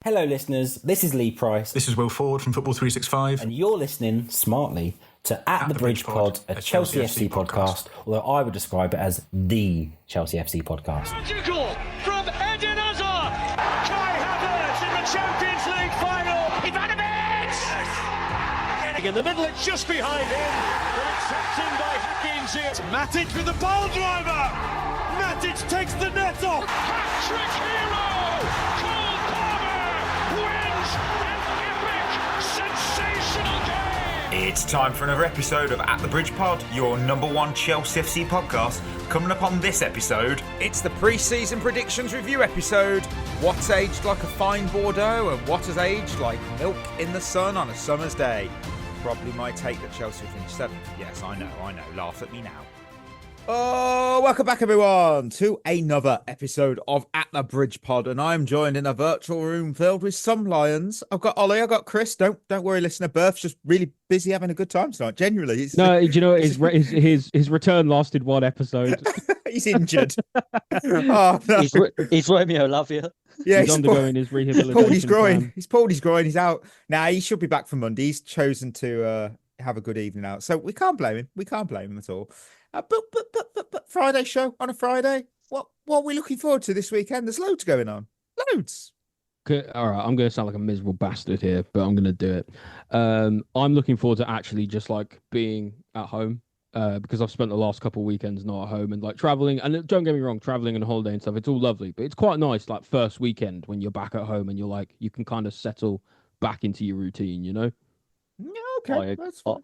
Hello, listeners. This is Lee Price. This is Will Ford from Football 365. And you're listening smartly to At the Bridge Pod, a Chelsea FC podcast, although I would describe it as the Chelsea FC podcast. Magical from Eden Hazard. Kai Havertz in the Champions League final. Ivanovic! In the middle, it's just behind him. But it's tapped in by Higgins here. Matic with the ball driver. Matic takes the net off. Hat-trick hero. Cole Palmer wins an epic, sensational game. It's time for another episode of At the Bridge Pod, your number one Chelsea FC podcast. Coming up on this episode, it's the pre-season predictions review episode. What's aged like a fine Bordeaux and what has aged like milk in the sun on a summer's day? Probably my take that Chelsea will finish 7th. Yes, I know. Laugh at me now. Oh, welcome back everyone to another episode of At the Bridge Pod, and I'm joined in a virtual room filled with some lions. I've got Ollie, I've got Chris. Don't worry, listener. Berth's just really busy having a good time tonight. Genuinely, no, do you know his return lasted one episode. He's injured. Oh no, he's Romeo Lavia. Yeah, he's undergoing his rehabilitation. Pulled his groin. Plan. He's pulled his groin. He's out. Now he should be back for Monday. He's chosen to have a good evening out, so we can't blame him. We can't blame him at all. But Friday show on a Friday. What are we looking forward to this weekend? There's loads going on. Loads. All right, I'm going to sound like a miserable bastard here, but I'm going to do it. I'm looking forward to actually just like being at home because I've spent the last couple of weekends not at home and like traveling. And don't get me wrong, traveling and holiday and stuff, it's all lovely, but it's quite nice like first weekend when you're back at home and you're like, you can kind of settle back into your routine, you know? Yeah, okay.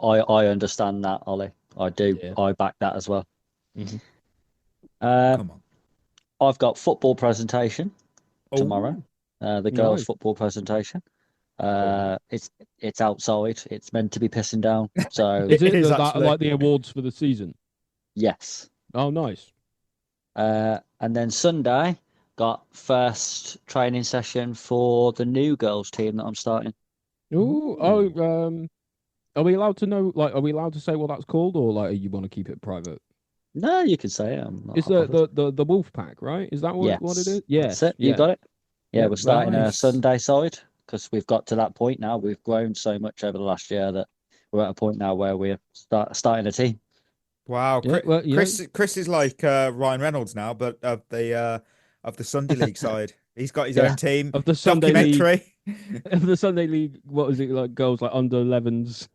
I understand that, Ollie. I do. Yeah. I back that as well. Mm-hmm. Come on. I've got football presentation tomorrow. The girls' football presentation. It's outside. It's meant to be pissing down. So is it like the awards for the season? Yes. Oh, nice. And then Sunday got first training session for the new girls team that I'm starting. Are we allowed to know? Like, are we allowed to say what that's called, or like, you want to keep it private? No, you can say it. It's the Wolf Pack, right? Is that what it is? Yeah, that's it. You got it. Yeah, we're starting a Sunday side because we've got to that point now. We've grown so much over the last year that we're at a point now where we're starting a team. Wow, Chris is like Ryan Reynolds now, but of the Sunday League side. He's got his own team of the Sunday documentary. League. Of the Sunday League, what was it like? Girls like under 11s,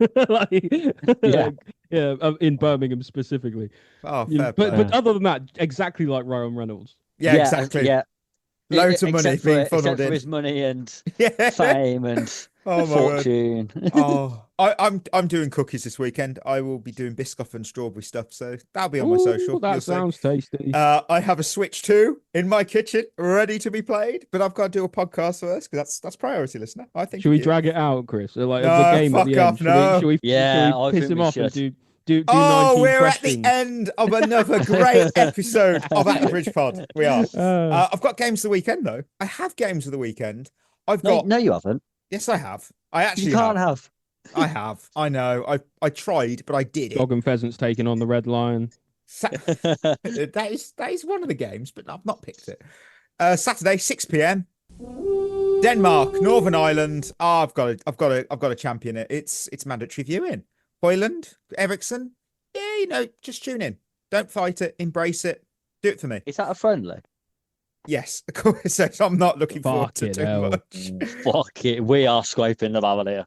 in Birmingham specifically. Oh, but other than that, exactly like Ryan Reynolds. Yeah, exactly. Yeah, loads of money being funneled in. For his money and fame and fortune. I'm doing cookies this weekend. I will be doing Biscoff and strawberry stuff, so that'll be on my social. That sounds tasty. I have a Switch 2 in my kitchen, ready to be played, but I've got to do a podcast first because that's priority, listener. I think. Should we drag it out, Chris? Like no, the game fuck at the off, end? no. Should we piss him off and do 19 we're questions? At the end of another great episode of At the Bridge Pod. We are. I've got games of the weekend though. I have games of the weekend. No, you haven't. Yes, I have. I actually you can't have. I have. I know. I tried, but I did it. Dog and Pheasants taking on the Red Lion. That is one of the games, but I've not picked it. Saturday, 6 p.m. Denmark, Northern Ireland. I've got to champion it. It's mandatory viewing. Hoyland, Ericsson. Yeah, just tune in. Don't fight it. Embrace it. Do it for me. Is that a friendly? Yes, of course. I'm not looking forward to too much. Fuck it. We are scraping the barrel here.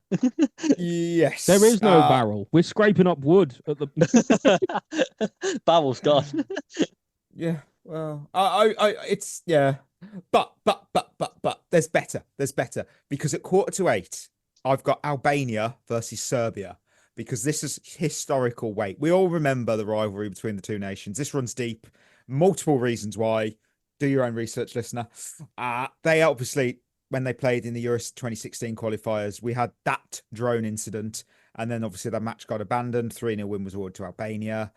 Yes. There is no barrel. We're scraping up wood at the barrel's gone. Yeah. Well, it's But there's better. There's better because at 7:45, I've got Albania versus Serbia because this is historical weight. We all remember the rivalry between the two nations. This runs deep. Multiple reasons why. Do your own research, listener. They obviously, when they played in the Euro 2016 qualifiers, we had that drone incident. And then obviously that match got abandoned. 3-0 win was awarded to Albania.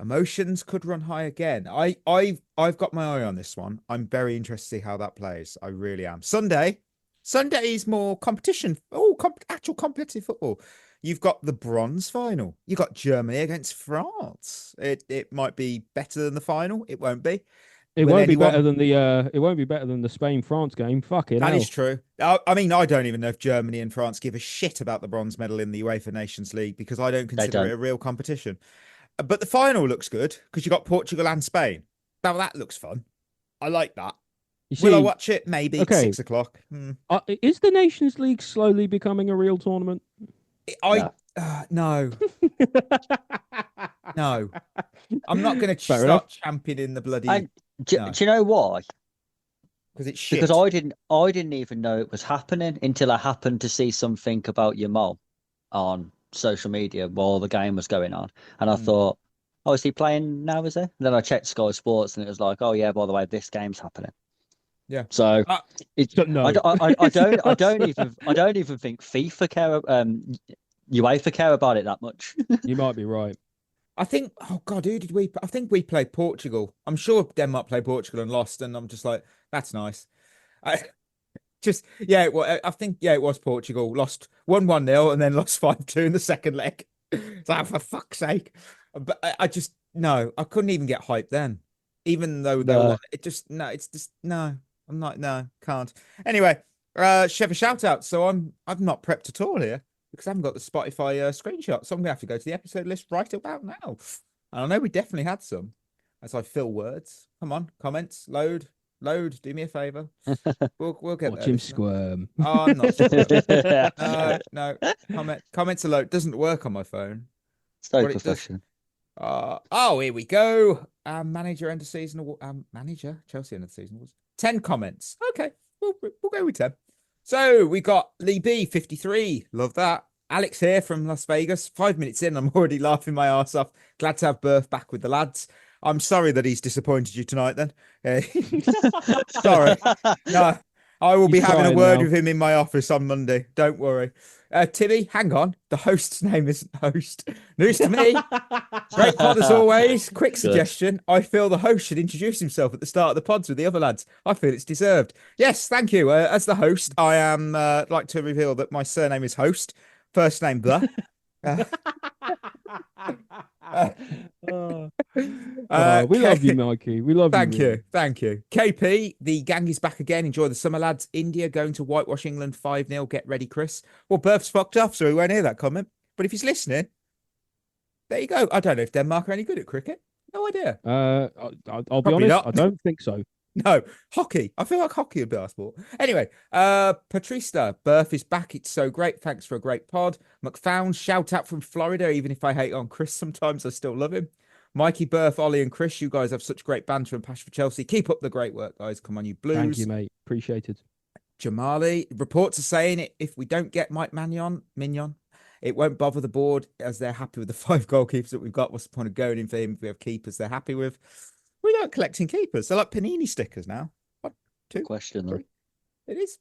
Emotions could run high again. I've got my eye on this one. I'm very interested to see how that plays. I really am. Sunday is more competition. Actual competitive football. You've got the bronze final. You've got Germany against France. It might be better than the final. It won't be. It won't be better than the. It won't be better than the Spain-France game. Fucking hell. That is true. I mean, I don't even know if Germany and France give a shit about the bronze medal in the UEFA Nations League because I don't consider it a real competition. But the final looks good because you got Portugal and Spain. Now that looks fun. I like that. Will I watch it? Maybe. Okay. 6 o'clock. Is the Nations League slowly becoming a real tournament? No. No. I'm not going to start championing the bloody. Do you know why? Because it's shit. Because I didn't even know it was happening until I happened to see something about your mom on social media while the game was going on, and I thought, "Oh, is he playing now? Is he?" And then I checked Sky Sports, and it was like, "Oh yeah, by the way, this game's happening." Yeah. So it's no. I don't even think FIFA care, UEFA care about it that much. You might be right. I think, oh God, who did we? I think we played Portugal. I'm sure Denmark played Portugal and lost, and I'm just like, that's nice. I think it was Portugal. Lost 1-0 and then lost 5-2 in the second leg. It's like, for fuck's sake. But I just, no, I couldn't even get hyped then. Even though they were, I'm not, no, can't. Anyway, Shevva Shoutouts. So I've not prepped at all here, because I haven't got the Spotify screenshot. So I'm going to have to go to the episode list right about now. And I know we definitely had some. As I fill words. Come on, comments, load. Do me a favour. We'll get Watch there. him squirm. Oh, I'm not sure. No. Comments are load. Doesn't work on my phone. So professional. Here we go. Manager end of season. Manager Chelsea end of season was 10 comments. Okay, we'll go with 10. So we got Lee B 53. Love that. Alex here from Las Vegas. 5 minutes in, I'm already laughing my arse off. Glad to have Berth back with the lads. I'm sorry that he's disappointed you tonight then. Sorry. No, I will be having a word with him in my office on Monday. Don't worry. Timmy, hang on. The host's name isn't Host. News to me. Great pod as always. Quick suggestion. I feel the host should introduce himself at the start of the pods with the other lads. I feel it's deserved. Yes, thank you. As the host, I am like to reveal that my surname is Host. First name, the. We love you, Mikey. We love you. Thank you. KP, the gang is back again. Enjoy the summer, lads. India going to whitewash England 5-0. Get ready, Chris. Well, Berth's fucked off, so he won't hear that comment. But if he's listening, there you go. I don't know if Denmark are any good at cricket. No idea. I'll be honest, I don't think so. No, hockey. I feel like hockey would be our sport. Anyway, Patrista, Berth is back. It's so great. Thanks for a great pod. McFown, shout out from Florida. Even if I hate on Chris sometimes, I still love him. Mikey, Berth, Ollie and Chris, you guys have such great banter and passion for Chelsea. Keep up the great work, guys. Come on, you Blues. Thank you, mate. Appreciated. Jamali, reports are saying it. If we don't get Mike Maignan, it won't bother the board as they're happy with the 5 goalkeepers that we've got. What's the point of going in for him if we have keepers they're happy with? We like collecting keepers. They're like Panini stickers now. 1, 2, question 3. It is.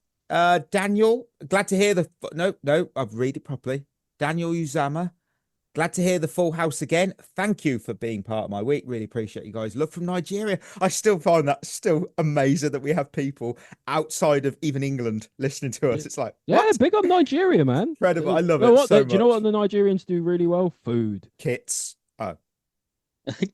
Daniel, glad to hear the... No, I've read it properly. Daniel Uzama, glad to hear the full house again. Thank you for being part of my week. Really appreciate you guys. Love from Nigeria. I still find that still amazing that we have people outside of even England listening to us. It's like, what? Big up Nigeria, man. Incredible. I love it so much. Do you know what the Nigerians do really well? Food. Kits.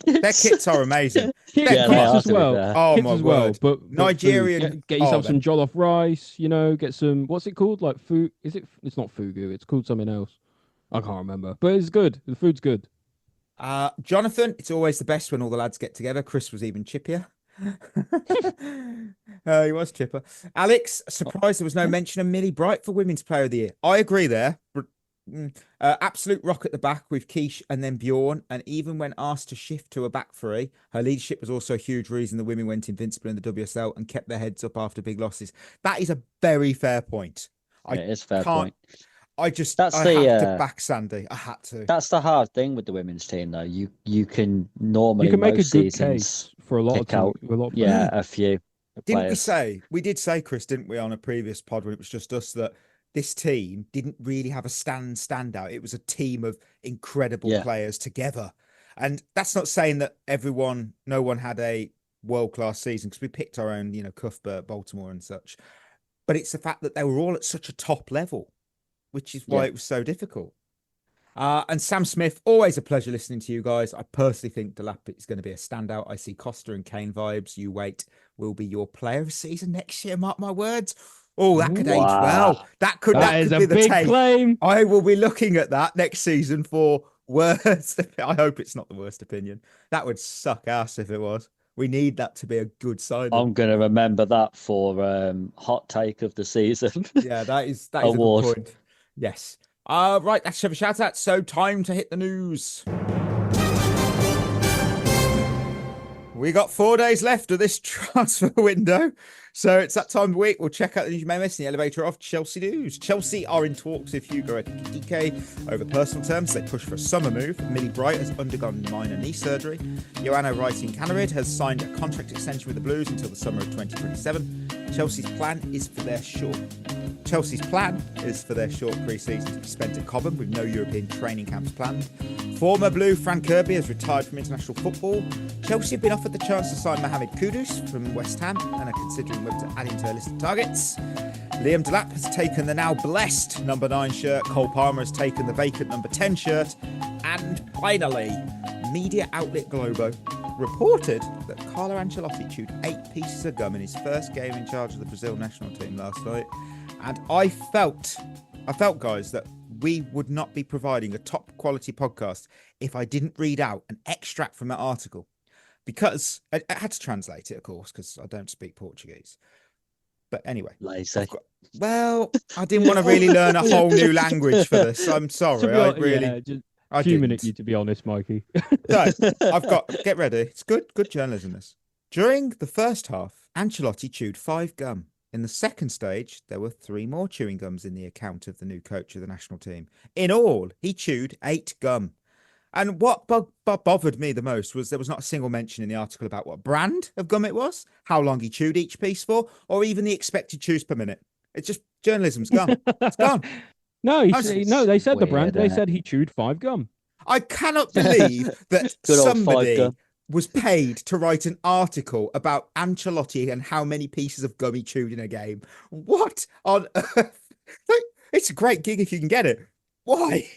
Their kits are amazing. Kits as well. Oh my word! But Nigerian, get yourself some jollof rice. Get some. What's it called? Like food? Is it? It's not fugu. It's called something else. I can't remember. But it's good. The food's good. Jonathan, it's always the best when all the lads get together. Chris was even chippier. He was chipper. Alex, surprised there was no mention of Millie Bright for Women's Player of the Year. I agree there. Absolute rock at the back with Quiche and then Bjorn, and even when asked to shift to a back three, her leadership was also a huge reason the women went invincible in the WSL and kept their heads up after big losses. That is a very fair point. It is a fair point. I had to back Sandy. I had to. That's the hard thing with the women's team, though. You can normally make a good case for a lot of teams. A few. We did say, Chris, didn't we, on a previous pod when it was just us, that this team didn't really have a standout. It was a team of incredible players together. And that's not saying that no one had a world-class season, because we picked our own, Cuthbert, Baltimore and such. But it's the fact that they were all at such a top level, which is why it was so difficult. And Sam Smith, always a pleasure listening to you guys. I personally think Delap is going to be a standout. I see Costa and Kane vibes. You wait, will be your player of the season next year. Mark my words. Oh, that could age well. That could be the big take. Claim. I will be looking at that next season for worst. I hope it's not the worst opinion. That would suck ass if it was. We need that to be a good sign. I'm going to remember that for hot take of the season. Yeah, that is a good point. Yes. Right, that's Shevva Shoutouts. So time to hit the news. We got 4 days left of this transfer window. So it's that time of the week. We'll check out the news you may miss in the elevator of Chelsea news. Chelsea are in talks with Hugo Ekitike over personal terms. They push for a summer move. Millie Bright has undergone minor knee surgery. Joanna Writing-Canarid has signed a contract extension with the Blues until the summer of 2027. Chelsea's plan is for their short pre-season to be spent at Cobham with no European training camps planned. Former Blue Frank Kirby has retired from international football. Chelsea have been offered the chance to sign Mohamed Kudus from West Ham and are considering whether to add him to their list of targets. Liam Delap has taken the now blessed number 9 shirt. Cole Palmer has taken the vacant number 10 shirt. And finally, media outlet Globo reported that Carlo Ancelotti chewed 8 pieces of gum in his first game in charge of the Brazil national team last night. And I felt, guys, that we would not be providing a top quality podcast if I didn't read out an extract from that article. Because I had to translate it, of course, because I don't speak Portuguese. But anyway. Lazy. I didn't want to really learn a whole new language for this. I'm sorry. Minute you, to be honest, Mikey. So get ready. It's good journalism, this. During the first half, Ancelotti chewed 5 gum. In the second stage, there were 3 more chewing gums in the account of the new coach of the national team. In all, he chewed 8 gum. And what bothered me the most was there was not a single mention in the article about what brand of gum it was, how long he chewed each piece for, or even the expected chews per minute. It's just journalism's gone. It's gone. No, they said the brand. They said he chewed 5 gum. I cannot believe that somebody was paid to write an article about Ancelotti and how many pieces of gum he chewed in a game. What on earth? It's a great gig if you can get it. Why?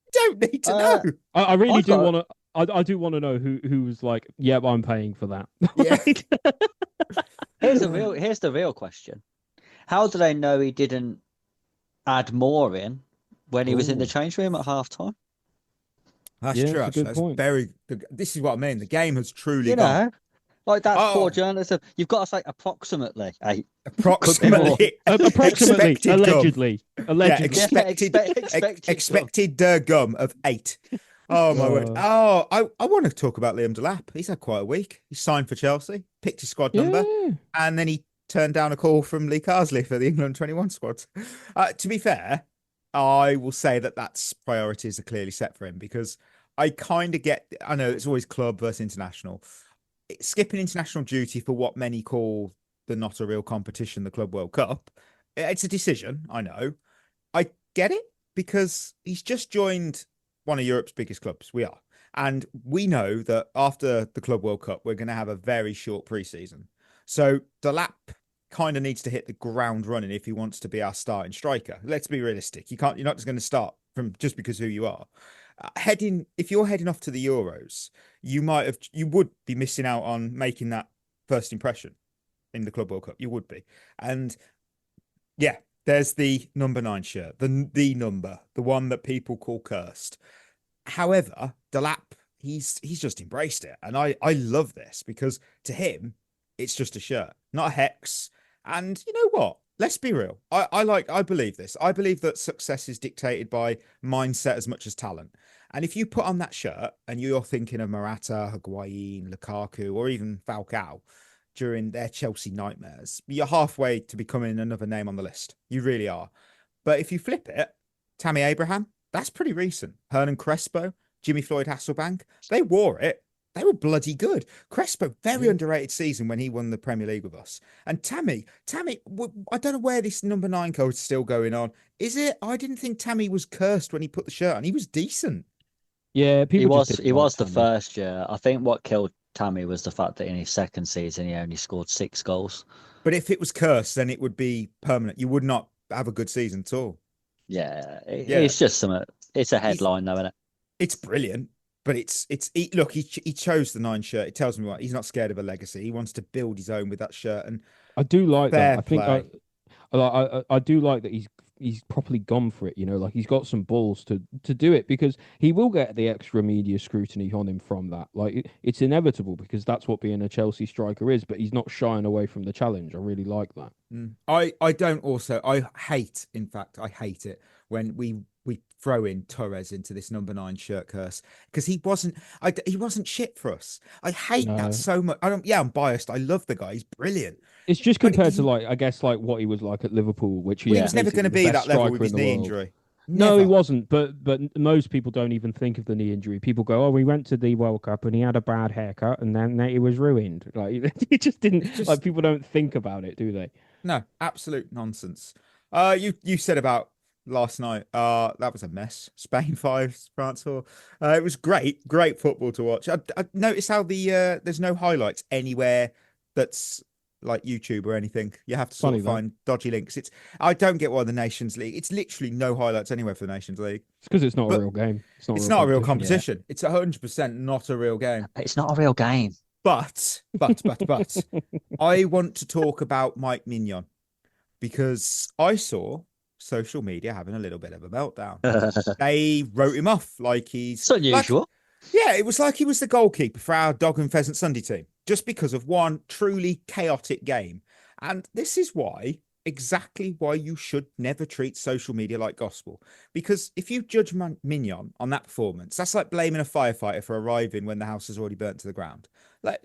You don't need to know. I really do want to. I do want to know who was like, "Yep, I'm paying for that." Yeah. Here's the real question: how do they know he didn't add more in when he was in the change room at halftime? That's true. That's very. This is what I mean. The game has truly gone. Like that's poor journalism. You've got to say approximately 8. Approximately, allegedly. Expected gum of 8. Oh my word! Oh, I want to talk about Liam Delap. He's had quite a week. He signed for Chelsea, picked his squad number, and then he turned down a call from Lee Carsley for the England 21 squad. To be fair, I will say that's priorities are clearly set for him because I kind of get. I know it's always club versus international. Skipping international duty for what many call the not a real competition, the Club World Cup. It's a decision, I know. I get it because he's just joined one of Europe's biggest clubs. We are. And we know that after the Club World Cup, we're going to have a very short pre-season. So Delap kind of needs to hit the ground running if he wants to be our starting striker. Let's be realistic. You're not just going to start from just because who you are. If you're heading off to the Euros, you would be missing out on making that first impression in the Club World Cup. You would be. And yeah, there's the number 9 shirt, the number, the one that people call cursed. However, Delap, he's just embraced it. And I love this because to him, it's just a shirt, not a hex. And you know what? Let's be real. I believe this. I believe that success is dictated by mindset as much as talent. And if you put on that shirt and you're thinking of Morata, Higuain, Lukaku, or even Falcao during their Chelsea nightmares, you're halfway to becoming another name on the list. You really are. But if you flip it, Tammy Abraham, that's pretty recent. Hernan Crespo, Jimmy Floyd Hasselbank, they wore it. They were bloody good. Crespo, very underrated season when he won the Premier League with us. And Tammy, I don't know where this number 9 code is still going on. Is it? I didn't think Tammy was cursed when he put the shirt on. He was decent. Yeah, he was the first year. I think what killed Tammy was the fact that in his second season he only scored 6 goals. But if it was cursed, then it would be permanent. You would not have a good season at all. Yeah, it's just something. It's a headline, though, isn't it? It's brilliant, but look, he chose the 9 shirt. It tells me what he's not scared of a legacy. He wants to build his own with that shirt, and I do like that. I think play. I do like that he's properly gone for it. You know, like he's got some balls to do it, because he will get the extra media scrutiny on him from that. Like it's inevitable, because that's what being a Chelsea striker is. But he's not shying away from the challenge. I really like that. I don't also I hate it when we throw in Torres into this number 9 shirt curse, because he wasn't shit for us. I hate that so much. I'm biased. I love the guy. He's brilliant. It's just compared to I guess what he was like at Liverpool, which he was never going to be that level with his knee injury. No, he wasn't. But most people don't even think of the knee injury. People go, "Oh, we went to the World Cup and he had a bad haircut, and then he was ruined." Like it just didn't. Like people don't think about it, do they? No, absolute nonsense. You said about last night. That was a mess. Spain 5, France 4. It was great football to watch. I noticed how there's no highlights anywhere that's like YouTube or anything. You have to sort of find dodgy links. I don't get why the Nations League. It's literally no highlights anywhere for the Nations League. It's because it's not a real game. It's not a real competition. It's 100% not a real game. It's not a real game. But I want to talk about Mike Maignan, because I saw social media having a little bit of a meltdown. They wrote him off like he's... It's unusual. It was like he was the goalkeeper for our Dog and Pheasant Sunday team, just because of one truly chaotic game. And this is exactly why you should never treat social media like gospel. Because if you judge Maignan on that performance, that's like blaming a firefighter for arriving when the house is already burnt to the ground. Like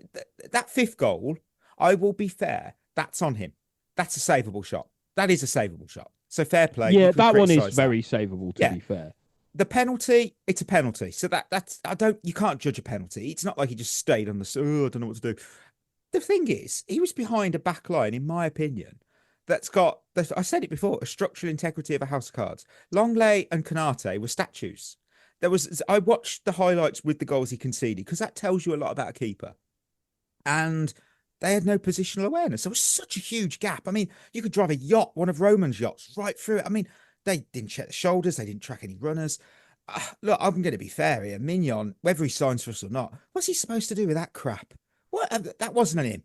that 5th goal, I will be fair, that's on him. That's a savable shot. That is a savable shot. So fair play. Yeah, that one is very savable, to be fair. The penalty, it's a penalty. So you can't judge a penalty. It's not like he just stayed on I don't know what to do. The thing is, he was behind a back line, in my opinion, that's got, I said it before, a structural integrity of a house of cards. Longley and Canate were statues. I watched the highlights with the goals he conceded, because that tells you a lot about a keeper. And they had no positional awareness. There was such a huge gap. I mean, you could drive a yacht, one of Roman's yachts, right through it. I mean, they didn't check the shoulders. They didn't track any runners. Look, I'm going to be fair here. Maignan, whether he signs for us or not, what's he supposed to do with that crap? That wasn't on him.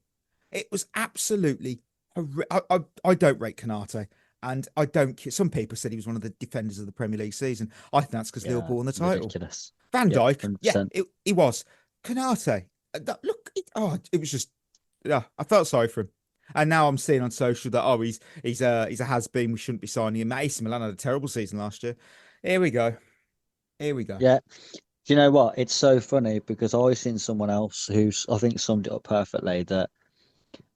It was absolutely I don't rate Canate, and I don't. Some people said he was one of the defenders of the Premier League season. I think that's because Liverpool won the title. Ridiculous. Van Dijk, he was. Canate, look, it was just. Yeah, I felt sorry for him. And now I'm seeing on social that he's a has-been. We shouldn't be signing him. AC Milan had a terrible season last year. Here we go. Yeah. Do you know what? It's so funny, because I've seen someone else who's, I think, summed it up perfectly, that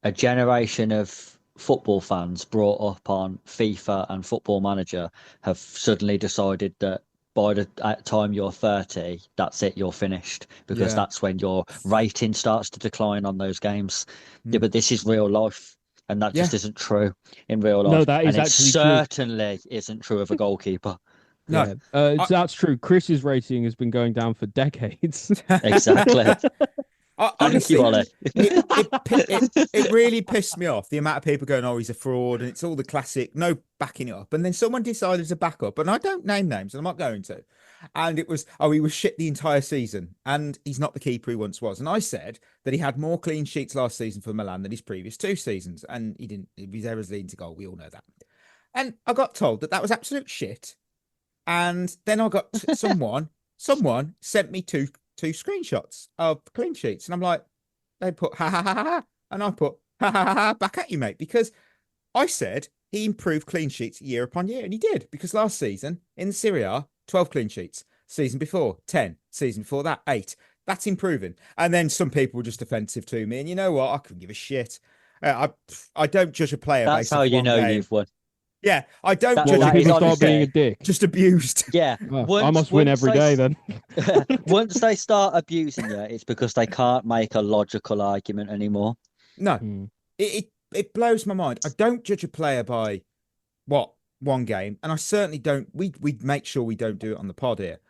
a generation of football fans brought up on FIFA and Football Manager have suddenly decided that by the time you're 30, that's it, you're finished, because that's when your rating starts to decline on those games. Yeah, but this is real life, and that just isn't true in real life. No, that is and actually certainly isn't true of a goalkeeper. No, that's true. Chris's rating has been going down for decades. Exactly. Honestly, Ollie. it really pissed me off, the amount of people going, "Oh, he's a fraud," and it's all the classic, no backing it up. And then someone decided to back up, and I don't name names, and I'm not going to. And it was, he was shit the entire season, and he's not the keeper he once was. And I said that he had more clean sheets last season for Milan than his previous 2 seasons, and he didn't. His errors leading to goal. We all know that. And I got told that was absolute shit. And then I got someone sent me two screenshots of clean sheets, and I'm like, they put ha ha ha ha, ha, and I put ha ha ha ha back at you, mate, because I said he improved clean sheets year upon year, and he did, because last season in the Serie A, 12 clean sheets, season before 10, season before that 8. That's improving. And then some people were just offensive to me, and you know what? I couldn't give a shit. I don't judge a player. That's how you know you've won. Yeah, I don't That- judge that a is people Start honestly- being a dick. just abused. Yeah. I must win every day then. Once they start abusing you, it's because they can't make a logical argument anymore. No, it blows my mind. I don't judge a player by one game, and I certainly don't. We make sure we don't do it on the pod here.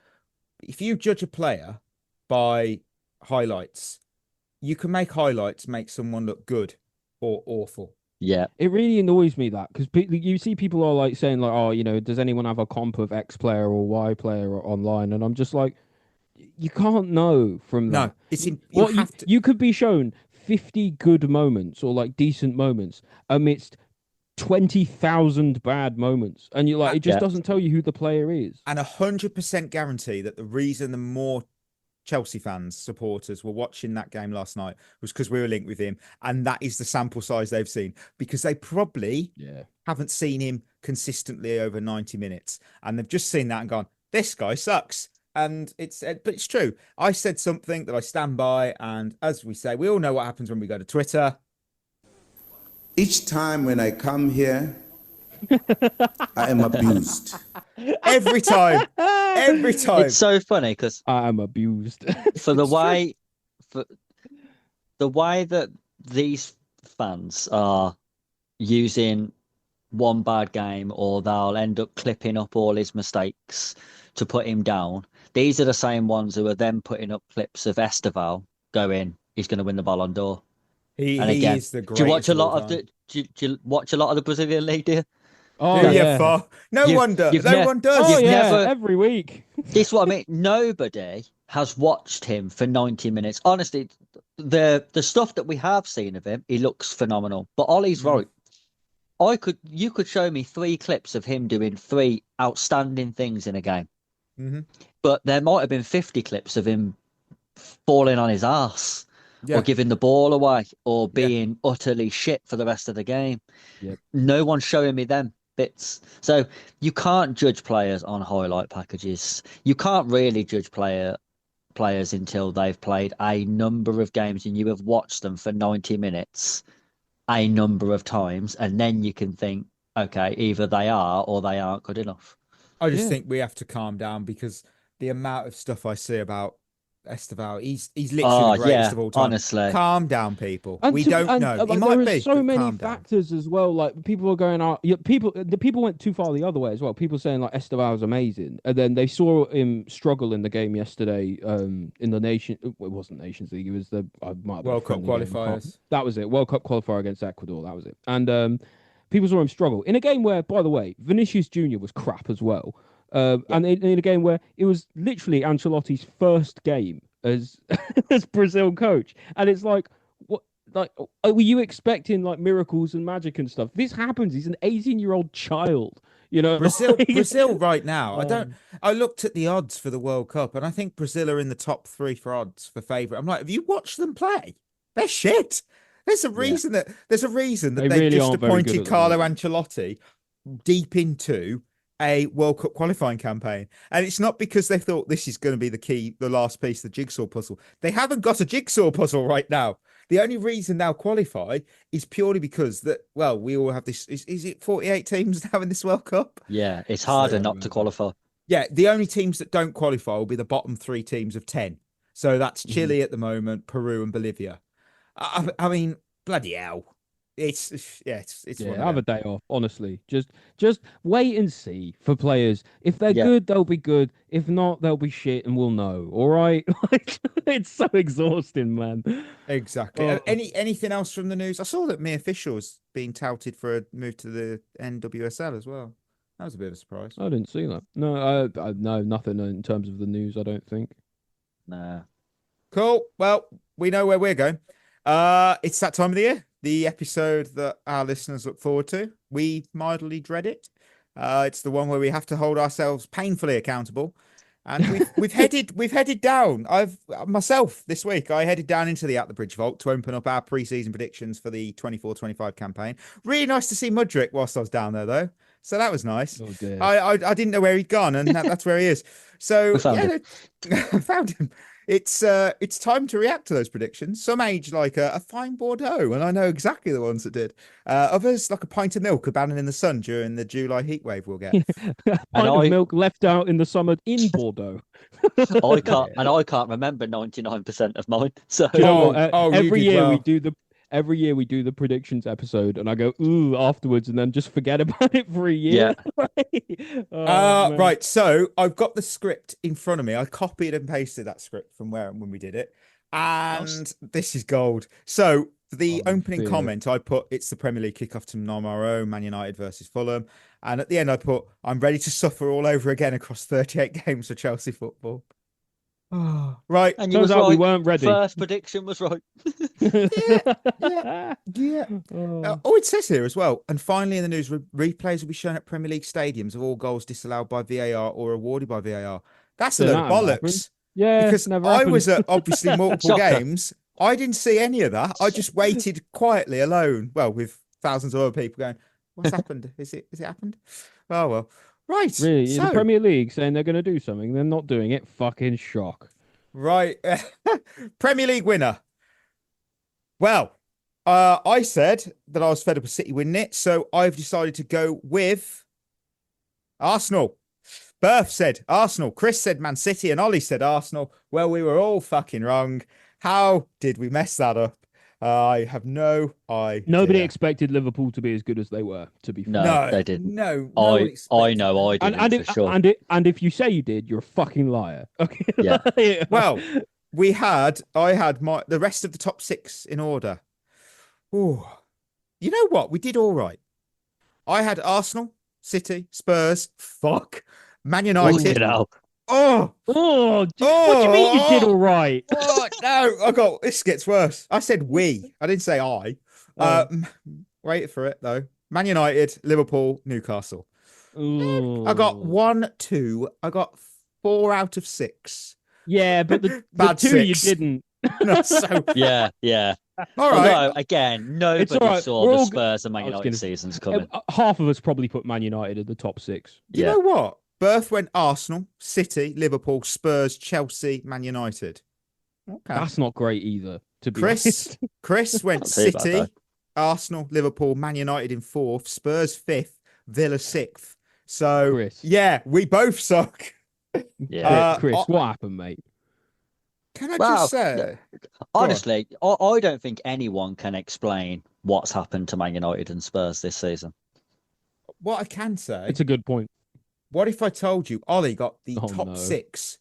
If you judge a player by highlights, you can make highlights make someone look good or awful. Yeah. It really annoys me that because you see people are like saying like, oh, you know, does anyone have a comp of X player or Y player online? And I'm just like, you can't know from No, that. it's in. You What have to. you could be shown 50 good moments or like decent moments amidst 20,000 bad moments, and you're like, it just doesn't tell you who the player is. And 100% guarantee that the reason the more Chelsea fans, supporters were watching that game last night was because we were linked with him. And that is the sample size they've seen because they probably haven't seen him consistently over 90 minutes. And they've just seen that and gone, this guy sucks. And but it's true. I said something that I stand by. And as we say, we all know what happens when we go to Twitter. Each time when I come here, I am abused. Every time. Every time. It's so funny because I am abused. for the way that these fans are using one bad game, or they'll end up clipping up all his mistakes to put him down. These are the same ones who are then putting up clips of Esteval going, he's going to win the Ballon d'Or. He again, is the greatest. Do you watch a lot of the? Do you watch a lot of the Brazilian league? Do you? Oh yeah. No wonder. No one does. Oh, yeah, every week. This is what I mean. Nobody has watched him for 90 minutes. Honestly, the stuff that we have seen of him, he looks phenomenal. But Ollie's right. You could show me 3 clips of him doing 3 outstanding things in a game. But there might have been 50 clips of him falling on his ass. Or giving the ball away, or being utterly shit for the rest of the game. No one's showing me them bits. So you can't judge players on highlight packages. You can't really judge players until they've played a number of games and you have watched them for 90 minutes a number of times, and then you can think, okay, either they are or they aren't good enough. I just think we have to calm down because the amount of stuff I see about Esteval, he's literally the greatest of all time. Honestly, calm down, people. And we don't know. He might be. So many factors as well. Like people are going out. The people went too far the other way as well. People saying like Esteval is amazing, and then they saw him struggle in the game yesterday. In the it wasn't Nations League. It was the World Cup qualifiers. That was it. World Cup qualifier against Ecuador. That was it. And people saw him struggle in a game where, by the way, Vinicius Junior was crap as well. And in a game where it was literally Ancelotti's first game as as Brazil coach, and it's like, what? Like, were you expecting like miracles and magic and stuff? This happens. He's an 18-year-old child. You know, Brazil right now. I looked at the odds for the World Cup, and I think Brazil are in the top 3 for odds for favourite. I'm like, have you watched them play? They're shit. There's a reason that they really just aren't very good appointed at Carlo Ancelotti deep into a World Cup qualifying campaign. And it's not because they thought this is going to be the last piece of the jigsaw puzzle. They haven't got a jigsaw puzzle right now. The only reason they'll qualify is purely because we all have this. Is it 48 teams now in this World Cup? Yeah, it's harder not to qualify. Yeah, the only teams that don't qualify will be the bottom 3 teams of 10. So that's Chile at the moment, Peru and Bolivia. I mean, bloody hell. It's have a day off, honestly. Just wait and see for players. If they're good, they'll be good. If not, they'll be shit, and we'll know. All right. Like, it's so exhausting, man. Exactly. Anything else from the news? I saw that Mia Fisher was being touted for a move to the NWSL as well. That was a bit of a surprise. I didn't see that. No, no, nothing in terms of the news. I don't think. Nah. Cool. Well, we know where we're going. It's that time of the year. The episode that our listeners look forward to. We mildly dread it. It's the one where we have to hold ourselves painfully accountable. And we've headed down. Myself this week, I headed down into the At the Bridge Vault to open up our pre-season predictions for the 24-25 campaign. Really nice to see Mudrick whilst I was down there, though. So that was nice. Oh, dear. I didn't know where he'd gone, and that's where he is. So I found him. It's time to react to those predictions. Some age like a fine Bordeaux, and I know exactly the ones that did. Others like a pint of milk abandoned in the sun during the July heatwave we'll get. Pint of milk left out in the summer in Bordeaux. I can't remember 99% of mine. So you know what? Every year we do the predictions episode, and I go ooh afterwards, and then just forget about it for a year. Yeah. Right. So I've got the script in front of me. I copied and pasted that script from when we did it, and this is gold. So For the opening Fear. comment, I put it's the Premier League kickoff tomorrow, Man United versus Fulham. And at the end, I put I'm ready to suffer all over again across 38 games for Chelsea football. Oh, right. And you Turns was out right. we weren't ready. First prediction was right. Yeah. Oh, it says here as well. And finally, in the news, replays will be shown at Premier League stadiums of all goals disallowed by VAR or awarded by VAR. That's a Don't load of know, happened. bollocks. Yeah, Because never I happened. was at obviously multiple Shocker. games. I didn't see any of that. I just waited quietly alone. Well, with thousands of other people going, "What's happened? Is it happened?" Oh well. Right. Really, So, the Premier League saying they're going to do something, they're not doing it. Fucking shock. right. Premier League winner. Well, I said that I was fed up with City winning it, so I've decided to go with Arsenal. Berth said Arsenal, Chris said Man City, and Ollie said Arsenal. Well, we were all fucking wrong. How did we mess that up? I have no idea. Nobody expected Liverpool to be as good as they were. To be fair, No, they didn't. No, I know I didn't for sure. and if you say you did, you're a fucking liar. Okay. Yeah. Well, I had the rest of the top 6 in order. Oh, you know what? We did all right. I had Arsenal, City, Spurs, Man United. Oh, what do you mean you did all right? oh, no, this gets worse. I said we. I didn't say I. Wait for it though. Man United, Liverpool, Newcastle. I got 1, 2. I got 4 out of 6. Yeah, but the Bad 2 you 6. didn't. No, so Yeah. all right. Although, again, nobody all right. saw We're the all Spurs and Man I was United gonna- seasons coming. Half of us probably put Man United in the top 6. You know what? Berth went Arsenal, City, Liverpool, Spurs, Chelsea, Man United. Okay. That's not great either. To be honest. Chris went Not too bad, City, though. Arsenal, Liverpool, Man United in 4th, Spurs 5th, Villa 6th. So Chris. yeah, we both suck. Yeah. Chris, what happened, mate? Can I Well, just say? Honestly, I don't think anyone can explain what's happened to Man United and Spurs this season. What I can say, It's a good point. what if I told you Ollie got the Oh, top no. 6?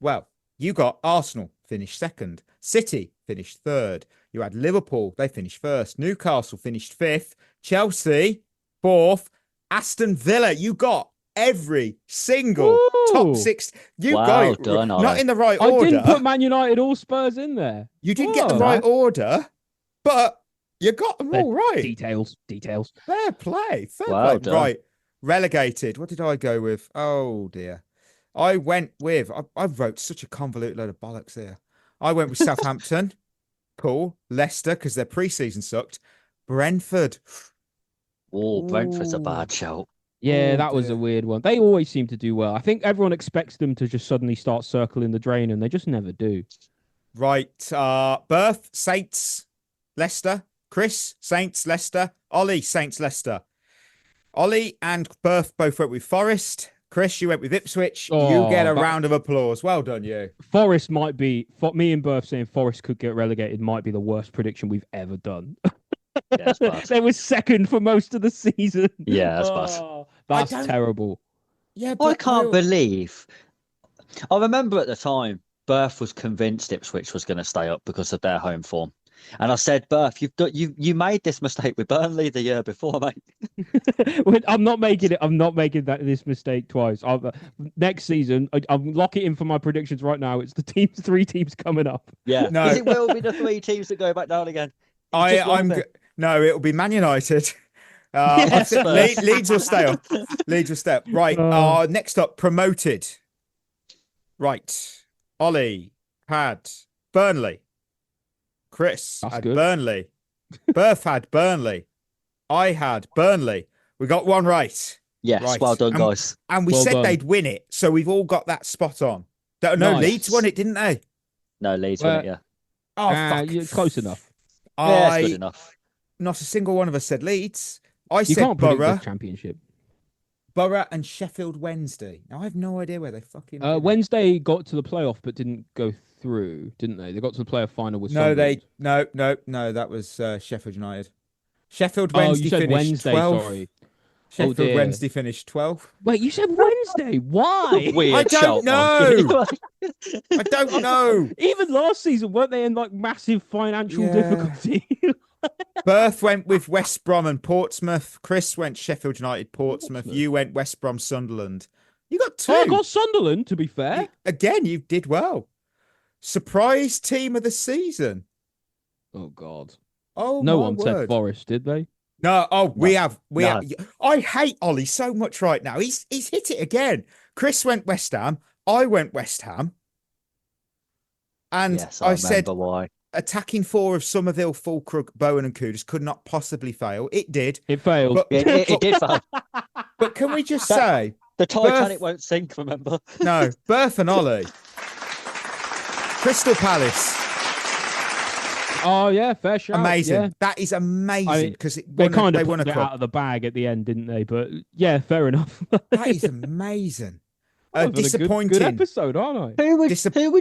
Well, you got Arsenal finished 2nd, City finished 3rd. You had Liverpool, they finished 1st. Newcastle finished 5th. Chelsea 4th. Aston Villa, you got every single top Ooh. 6. You Wow, got it done, not Ollie. in the right I order. didn't put Man United or Spurs in there. You didn't get the Whoa. right order, but you got them all right. Details. Fair play. Fair Well play. done. Right. Relegated. What did I go with? Oh dear. I went with I wrote such a convoluted load of bollocks here. I went with Southampton, cool, Leicester, because their preseason sucked. Brentford. Oh, Brentford's a bad shout. Yeah, Oh, that was a dear. weird one. They always seem to do well. I think everyone expects them to just suddenly start circling the drain, and they just never do. Right. Berth, Saints, Leicester. Chris, Saints, Leicester. Ollie, Saints, Leicester. Ollie and Berth both went with Forest. Chris, you went with Ipswich. You Oh, get a that- round of applause. Well done, you. Forest might be, me and Berth saying Forest could get relegated might be the worst prediction we've ever done. Yeah, that's bad. They were 2nd for most of the season. Yeah, that's bad. Oh, that's don't- terrible. Yeah, I but can't believe. I remember at the time, Berth was convinced Ipswich was going to stay up because of their home form. And I said, Berth, you made this mistake with Burnley the year before, mate. I'm not making this mistake twice. Next season, I'm lock it in for my predictions right now. It's the 3 teams coming up. Yeah, No. because it will be the 3 teams that go back down again. No, it'll be Man United. I Yes, think Spurs. Leeds will stay up. Leeds will stay up. Right. Next up, promoted. Right. Ollie had Burnley. Chris That's had good. Burnley. Berth had Burnley. I had Burnley. We got one right. Yes, Right. well done, guys. And we Well said done. they'd win it. So we've all got that spot on. No, Nice. Leeds won it, didn't they? No, Leeds won it, yeah. Oh, fuck. You're close enough. Yeah, it's good enough. Not a single one of us said Leeds. I You said can't predict Borough. the championship. Borough and Sheffield Wednesday. Now I have no idea where they fucking. did it. Wednesday got to the playoff but didn't go through, didn't they? They got to the playoff final with No, Sunderland. no. That was Sheffield United. Sheffield Oh, Wednesday you said finished Wednesday. 12th. Sorry. Sheffield dear. Wednesday finished 12th. Wait, you said Wednesday? Why? Weird I don't shout, know. Mark. I don't know. Even last season, weren't they in like massive financial difficulty? Berth went with West Brom and Portsmouth. Chris went Sheffield United, Portsmouth. You went West Brom, Sunderland. You got 2. Oh, I got Sunderland, to be fair. Again, you did well. Surprise team of the season. Oh, God. Oh, No my one word. said Forest, did they? No, we have. No. I hate Ollie so much right now. He's hit it again. Chris went West Ham. I went West Ham. And Yes, I said remember why. attacking 4 of Somerville, Fulcrook, Bowen and Kudus could not possibly fail. It did. It failed. But, It did fail. but can we just say, The Titanic won't sink, remember? no, Berth and Ollie, Crystal Palace, Oh, yeah, fair shout. amazing. Yeah. That is amazing because They kind they of won a put it cup. out of the bag at the end, didn't they? But yeah, fair enough. That is amazing. That was a Disappointing. good episode, aren't I? Who would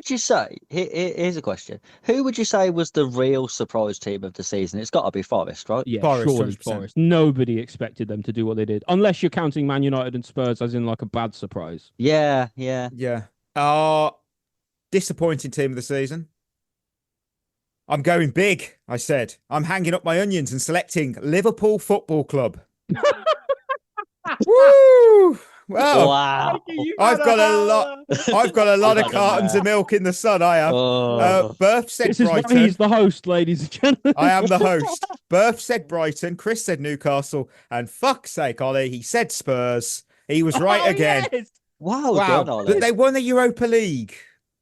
you say? Here's a question. Who would you say was the real surprise team of the season? It's got to be Forest, right? Yeah, Forest, surely 100%. Forest. Nobody expected them to do what they did, unless you're counting Man United and Spurs as in like a bad surprise. Yeah. Yeah. Disappointing team of the season. I'm going big, I said. I'm hanging up my onions and selecting Liverpool Football Club. Woo! Well, Wow. I've got a lot of cartons of milk in the sun. I have. Oh. Berth said This is why Brighton. he's the host, ladies and gentlemen. I am the host. Berth said Brighton. Chris said Newcastle. And fuck's sake, Ollie, he said Spurs. He was right again. Yes. Wow. Wow. Done, Ollie. But they won the Europa League.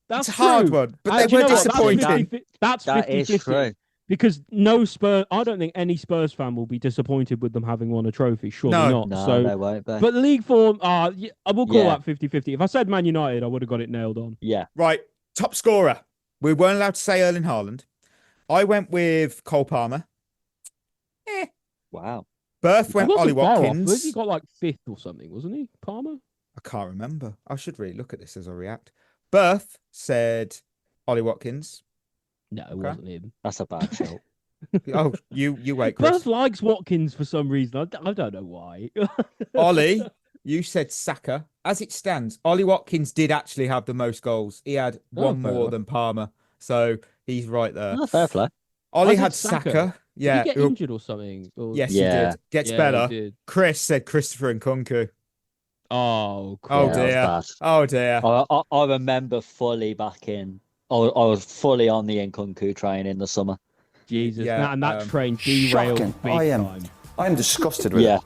That's It's a hard true. one, but And they do you were know what? disappointing. That's That is 50-50. true. Because no Spurs, I don't think any Spurs fan will be disappointed with them having won a trophy. Surely No. not. No, So, they won't be. but league form, I will call Yeah. that 50-50. If I said Man United, I would have got it nailed on. Yeah. Right, top scorer. We weren't allowed to say Erling Haaland. I went with Cole Palmer. Wow. Berth He went wasn't Ollie far off, Watkins. was he? Got like 5th or something, wasn't he? Palmer? I can't remember. I should really look at this as I react. Berth said Ollie Watkins. No, it wasn't him. That's a bad shout. Oh, you wait, Chris. Berth likes Watkins for some reason. I don't know why. Ollie, you said Saka. As it stands, Ollie Watkins did actually have the most goals. He had one fair more enough. than Palmer. So he's right there. Oh, fair play. Ollie I had said Saka. Saka. Yeah. Did he get injured or something? Or... Yes, Yeah. he did. Gets Yeah, better. he did. Chris said Christopher Nkunku. Oh, Oh, crap. Yeah, that dear. was bad. Oh, dear. I remember fully back in. I was fully on the Nkunku train in the summer. Jesus. Yeah, and that train derailed shocking. big I am- time. I am disgusted with Yeah,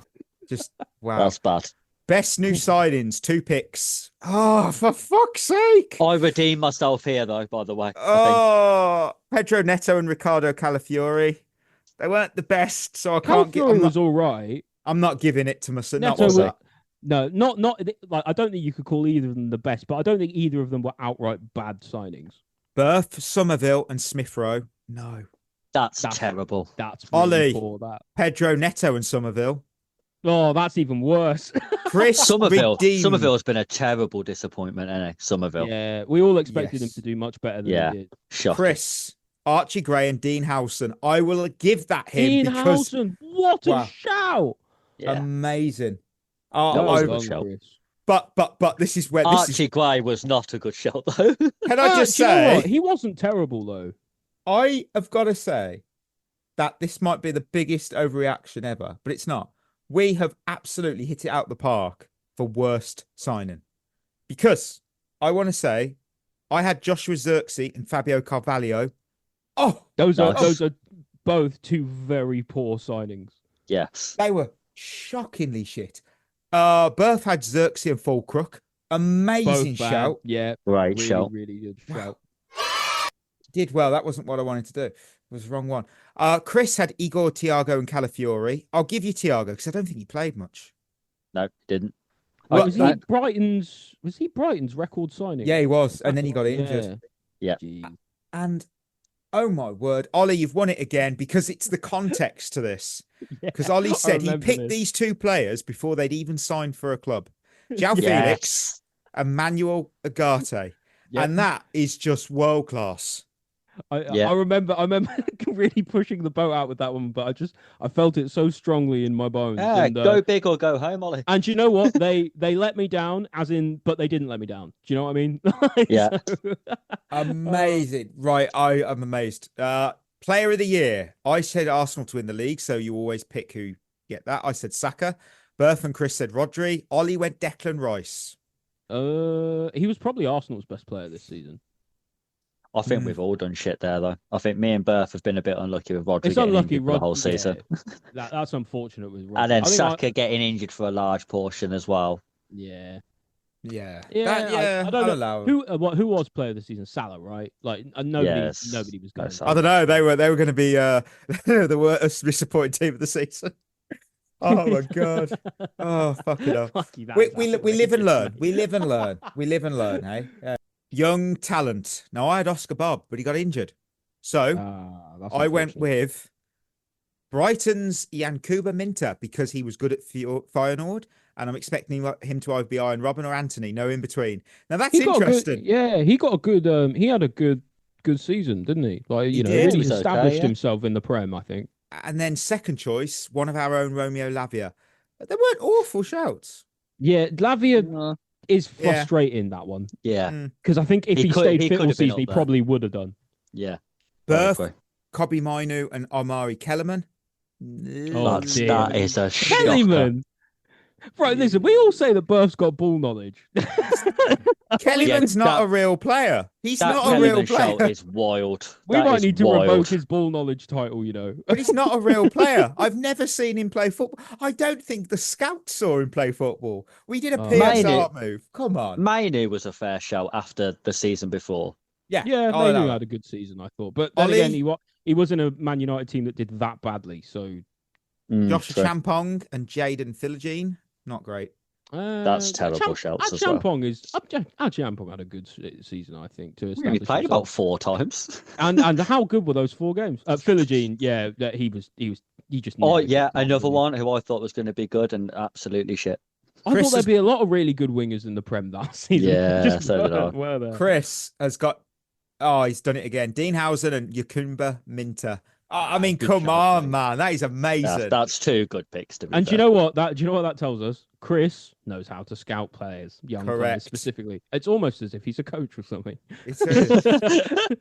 Just, wow. that's bad. Best new signings, 2 picks. Oh, for fuck's sake. I redeemed myself here, though. By the way, Oh, Pedro Neto and Ricardo Calafiori. They weren't the best, so I can't get. Calafiori was all right. I'm not giving it to myself. Not Neto was was- that. No, not like I don't think you could call either of them the best, but I don't think either of them were outright bad signings. Berth, Somerville, and Smith Rowe. No. that's That's- terrible. That's Ollie. really poor. That. Pedro Neto and Somerville. Oh, that's even worse. Chris Somerville redeemed. has been a terrible disappointment, isn't it? Somerville. Yeah, we all expected him Yes. to do much better than Yeah. he did. Shocking. Chris, Archie Gray, and Dean Howson. I will give that him Dean because Howson, what a Wow. shout! Yeah. amazing. That was I- a good shout. Chris. but this is where this Archie is. Gray was not a good shout, though. Can I just do you know what? say? He wasn't terrible though. I have got to say that this might be the biggest overreaction ever, but it's not. We have absolutely hit it out the park for worst signing. Because I want to say I had Joshua Xerxes and Fabio Carvalho. Oh, Those are Nice. both 2 very poor signings. Yes. they were shockingly shit. Berth had Xerxes and Fulcrook. Amazing Both bad. shout. Yeah, Great really, shout. really good Wow. shout. Did well. That wasn't what I wanted to do. It was the wrong one. Chris had Igor, Thiago, and Calafiori. I'll give you Thiago because I don't think he played much. No, didn't. Well, was he Brighton's record signing? Yeah, he was. And then he got injured. Yeah. Jeez. And oh my word, Ollie, you've won it again because it's the context to this. Because Ollie I said he remember picked this. these 2 players before they'd even signed for a club. Jao Felix Yes. and Manuel Ugarte. Yep. And that is just world class. I remember really pushing the boat out with that one, but I felt it so strongly in my bones. Yeah, and, go big or go home, Ollie. And you know what? They let me down, but they didn't let me down. Do you know what I mean? Yeah. Amazing. Right, I'm amazed. Player of the year. I said Arsenal to win the league, so you always pick who get that. I said Saka. Berth and Chris said Rodri. Ollie went Declan Rice. He was probably Arsenal's best player this season. I think we've all done shit there, though. I think me and Berth have been a bit unlucky with Rodri getting injured for the whole season. Yeah, that's unfortunate with Rodri. And then Saka getting injured for a large portion as well. Yeah. Yeah. I don't know. Who was player of the season? Salah, right? Like nobody was going. I don't know. They were going to be the worst disappointing team of the season. Oh my god! Oh fuck it up. We live and learn. We live and learn. We live and learn. Hey, young talent. Now I had Oscar Bob, but he got injured, so I went with Brighton's Yankuba Minter because he was good at Feyenoord, and I'm expecting him to either be Iron Robin or Anthony. No in between. Now that's interesting. He got a good. He had a good season, didn't he? Like he really established himself in the Prem, I think. And then second choice, one of our own, Romeo Lavia. They weren't awful shouts. Yeah, Lavia is frustrating, that one. Yeah. Because I think if he stayed fit all season, he probably would have done. Yeah. Berth, Kobe Mainu, and Omari Kellerman. That is a shocker. Kellyman! Right, listen, we all say that Berth's got ball knowledge. Kellyman's not a real player. He's not a real player. Show is wild. We might need to revoke his ball knowledge title, But he's not a real player. I've never seen him play football. I don't think the scouts saw him play football. We did a PSR move. Come on. Mainu was a fair shout after the season before. Yeah. Mainu had a good season, I thought. But then again, he wasn't a Man United team that did that badly. So Josh Champong and Jaden Philogene, not great. That's terrible shouts as well. Champong had a good season, I think. To he played about 4 times. and how good were those 4 games? Philogene, he just. Another one who I thought was going to be good and absolutely shit. I thought there'd be a lot of really good wingers in the Prem that season. Yeah, so did I. Chris has got. Oh, he's done it again. Dean Housen and Yakumba Minter. I mean, come on, man. That is amazing. That's 2 good picks to be And fair. do you know what that tells us? Chris knows how to scout players, young players specifically. It's almost as if he's a coach or something. It's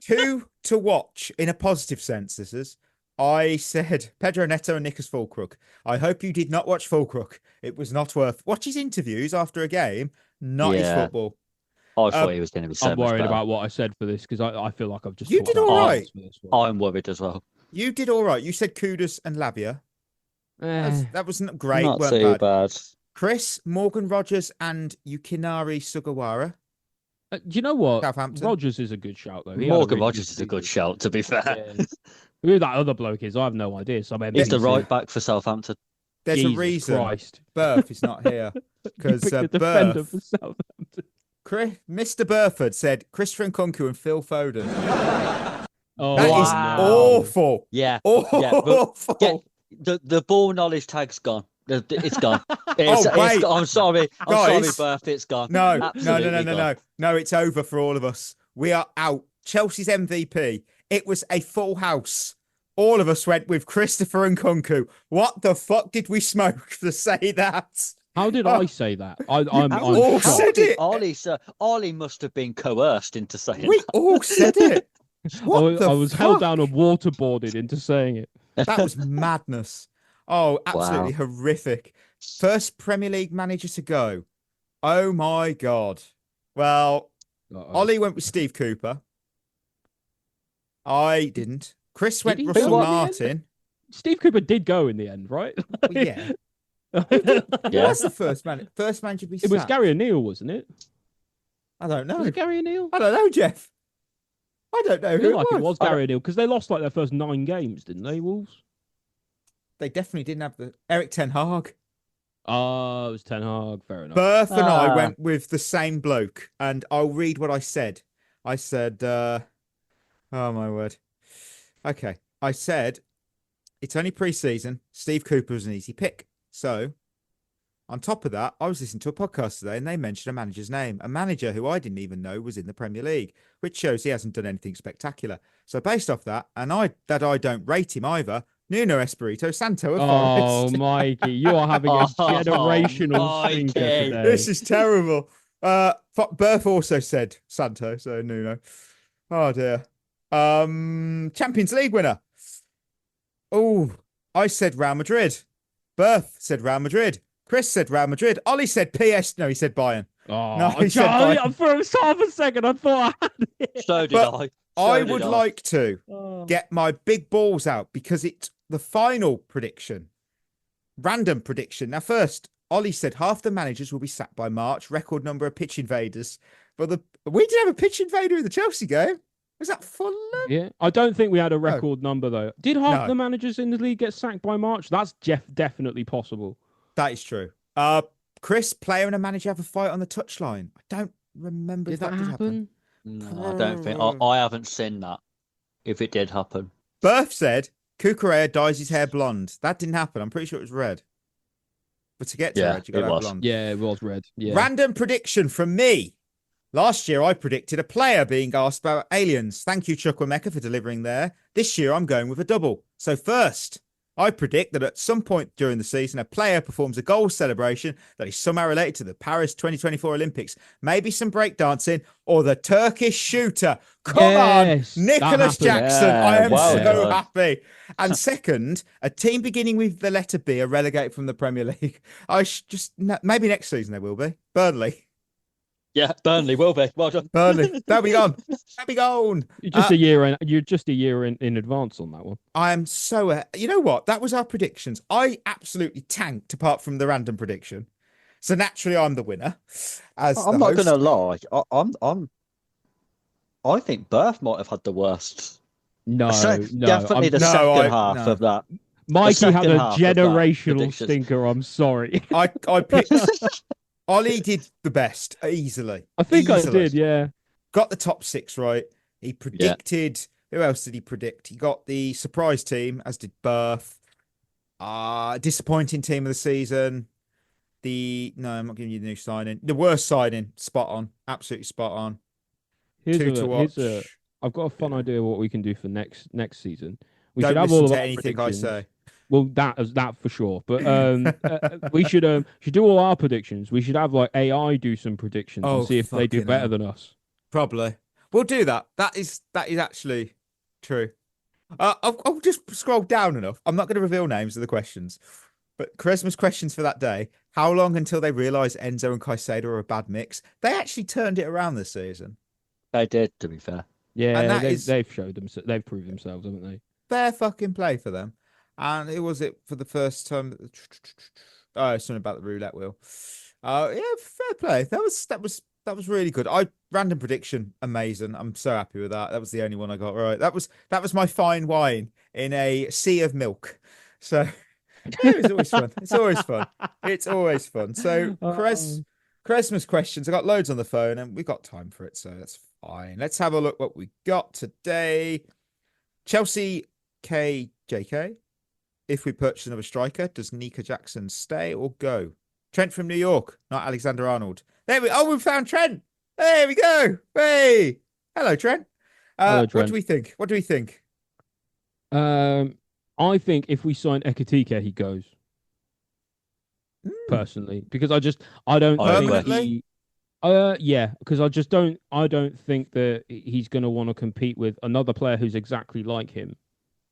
2 to watch in a positive sense. This is. I said Pedro Neto and Nicholas Fulcrook. I hope you did not watch Fulcrook. It was not worth. Watch his interviews after a game, not his football. I thought he was going to be so I'm worried about what I said for this because I feel like I've just. You did all right. I'm worried as well. You did all right. You said Kudus and Lavia. That wasn't great. Not too bad. Chris, Morgan Rogers, and Yukinari Sugawara. Do you know what? Southampton. Rogers is a good shout, though. Morgan Rogers is a good shout, to be fair. Who that other bloke is, I have no idea. He's the right back for Southampton. There's a reason Berth is not here. Because defender for Southampton. Mr. Burford said Christopher Nkunku and Phil Foden. That is awful. Yeah. Awful. The ball knowledge tag's gone. It's gone. Wait. I'm sorry. Guys, sorry, Berth. It's gone. No, it's over for all of us. We are out. Chelsea's MVP. It was a full house. All of us went with Christopher Nkunku. What the fuck did we smoke to say that? How did I say that? I'm all said it. Ollie must have been coerced into saying we all said it. I was held down and waterboarded into saying it. That was madness. Oh, absolutely horrific. First Premier League manager to go. Oh my God. Well, Ollie went with Steve Cooper. I didn't. Chris went Russell Martin. Steve Cooper did go in the end, right? Yeah. That's the first man. First man should be. It was Gary O'Neill, wasn't it? I don't know. Was it Gary O'Neill? I don't know, Jeff. I don't know who it was Gary O'Neill because they lost like their first 9 games, didn't they, Wolves? They definitely didn't have the Eric Ten Hag. Oh, it was Ten Hag. Fair enough. Berth and I went with the same bloke, and I'll read what I said. I said, "Oh my word." Okay, I said it's only pre-season. Steve Cooper was an easy pick, so On top of that, I was listening to a podcast today and they mentioned a manager's name, a manager who I didn't even know was in the Premier League, which shows he hasn't done anything spectacular. So based off that, and I don't rate him either, Nuno Espirito Santo of Oh, Forest. Mikey, you are having a generational stinker today. This is terrible. Berth also said Santo, so Nuno. Oh dear. Champions League winner. Oh, I said Real Madrid. Berth said Real Madrid. Chris said Real Madrid. Ollie said PS. No, he said Bayern. Oh, no, he said Bayern. For half a second, I thought I had it. So did I. I would like to get my big balls out because it's the final prediction. Random prediction. Now, first, Ollie said half the managers will be sacked by March. Record number of pitch invaders. But we did have a pitch invader in the Chelsea game. Was that Fulham? Yeah, I don't think we had a record number though. Did half the managers in the league get sacked by March? That's definitely possible. That is true. Chris, player and a manager have a fight on the touchline. I don't remember if that did happen. No, I don't think. I haven't seen that. If it did happen. Berth said Cucurella dyes his hair blonde. That didn't happen. I'm pretty sure it was red. But to get to red, you got to have blonde. Yeah, it was red. Yeah. Random prediction from me. Last year, I predicted a player being asked about aliens. Thank you, Chukwemeka, for delivering there. This year, I'm going with a double. So first, I predict that at some point during the season, a player performs a goal celebration that is somehow related to the Paris 2024 Olympics. Maybe some breakdancing or the Turkish shooter. Come on, Nicholas Jackson. Yeah, I am so happy. And second, a team beginning with the letter B are relegated from the Premier League. Maybe next season they will be. Burnley. Yeah, Burnley will be. Well done. Burnley. They'll be gone. They'll be gone. You're just a year in. You're just a year in advance on that one. I am so. You know what? That was our predictions. I absolutely tanked apart from the random prediction. So naturally, I'm the winner. I'm not going to lie. I think Berth might have had the worst. No, definitely the second half of that. Mikey had a generational stinker. I'm sorry. I picked. Ollie did the best, easily. I think I did, yeah. Got the top six right. He predicted... Yeah. Who else did he predict? He got the surprise team, as did Berth. Disappointing team of the season. No, I'm not giving you the new signing. The worst signing, spot on. Absolutely spot on. I've got a fun idea of what we can do for next season. We Don't should have listen all to of anything I say. Well, that for sure. But we should do all our predictions. We should have like AI do some predictions and see if they do better than us. Probably. We'll do that. That is actually true. I'll just scroll down enough. I'm not going to reveal names of the questions. But Christmas questions for that day. How long until they realise Enzo and Caicedo are a bad mix? They actually turned it around this season. They did, to be fair. Yeah, they've showed them. They've proved themselves, haven't they? Fair fucking play for them. And it was for the first time. Something about the roulette wheel. Yeah, fair play. That was really good. Random prediction, amazing. I'm so happy with that. That was the only one I got right. That was my fine wine in a sea of milk. So it's always fun. It's always fun. It's always fun. So Christmas questions. I got loads on the phone and we got time for it, so that's fine. Let's have a look what we got today. Chelsea KJK. If we purchase another striker, does Nika Jackson stay or go? Trent from New York, not Alexander Arnold. We found Trent. There we go. Hey, hello, Trent. Hello, Trent. What do we think? I think if we sign Ekatike, he goes. Personally, because I don't think because I don't think that he's going to want to compete with another player who's exactly like him.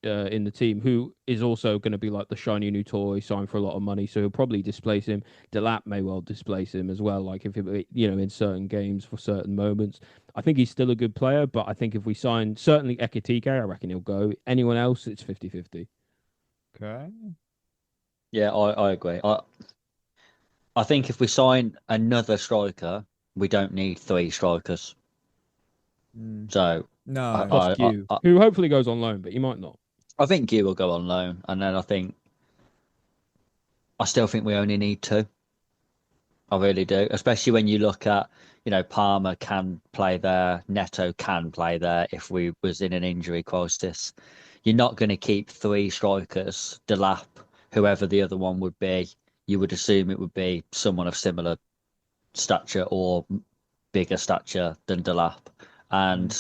In the team, who is also going to be like the shiny new toy, signed for a lot of money, so he'll probably displace him. Delap may well displace him as well, like if it, in certain games for certain moments. I think he's still a good player, but I think if we sign certainly Ekatike, I reckon he'll go. Anyone else, it's 50-50. Okay. Yeah, I agree. I think if we sign another striker, we don't need three strikers. So no, who hopefully goes on loan, but he might not. I think Gu will go on loan, and then I still think we only need two. I really do, especially when you look at, Palmer can play there, Neto can play there if we was in an injury crisis. You're not going to keep three strikers, Delap, whoever the other one would be. you would assume it would be someone of similar stature or bigger stature than Delap. And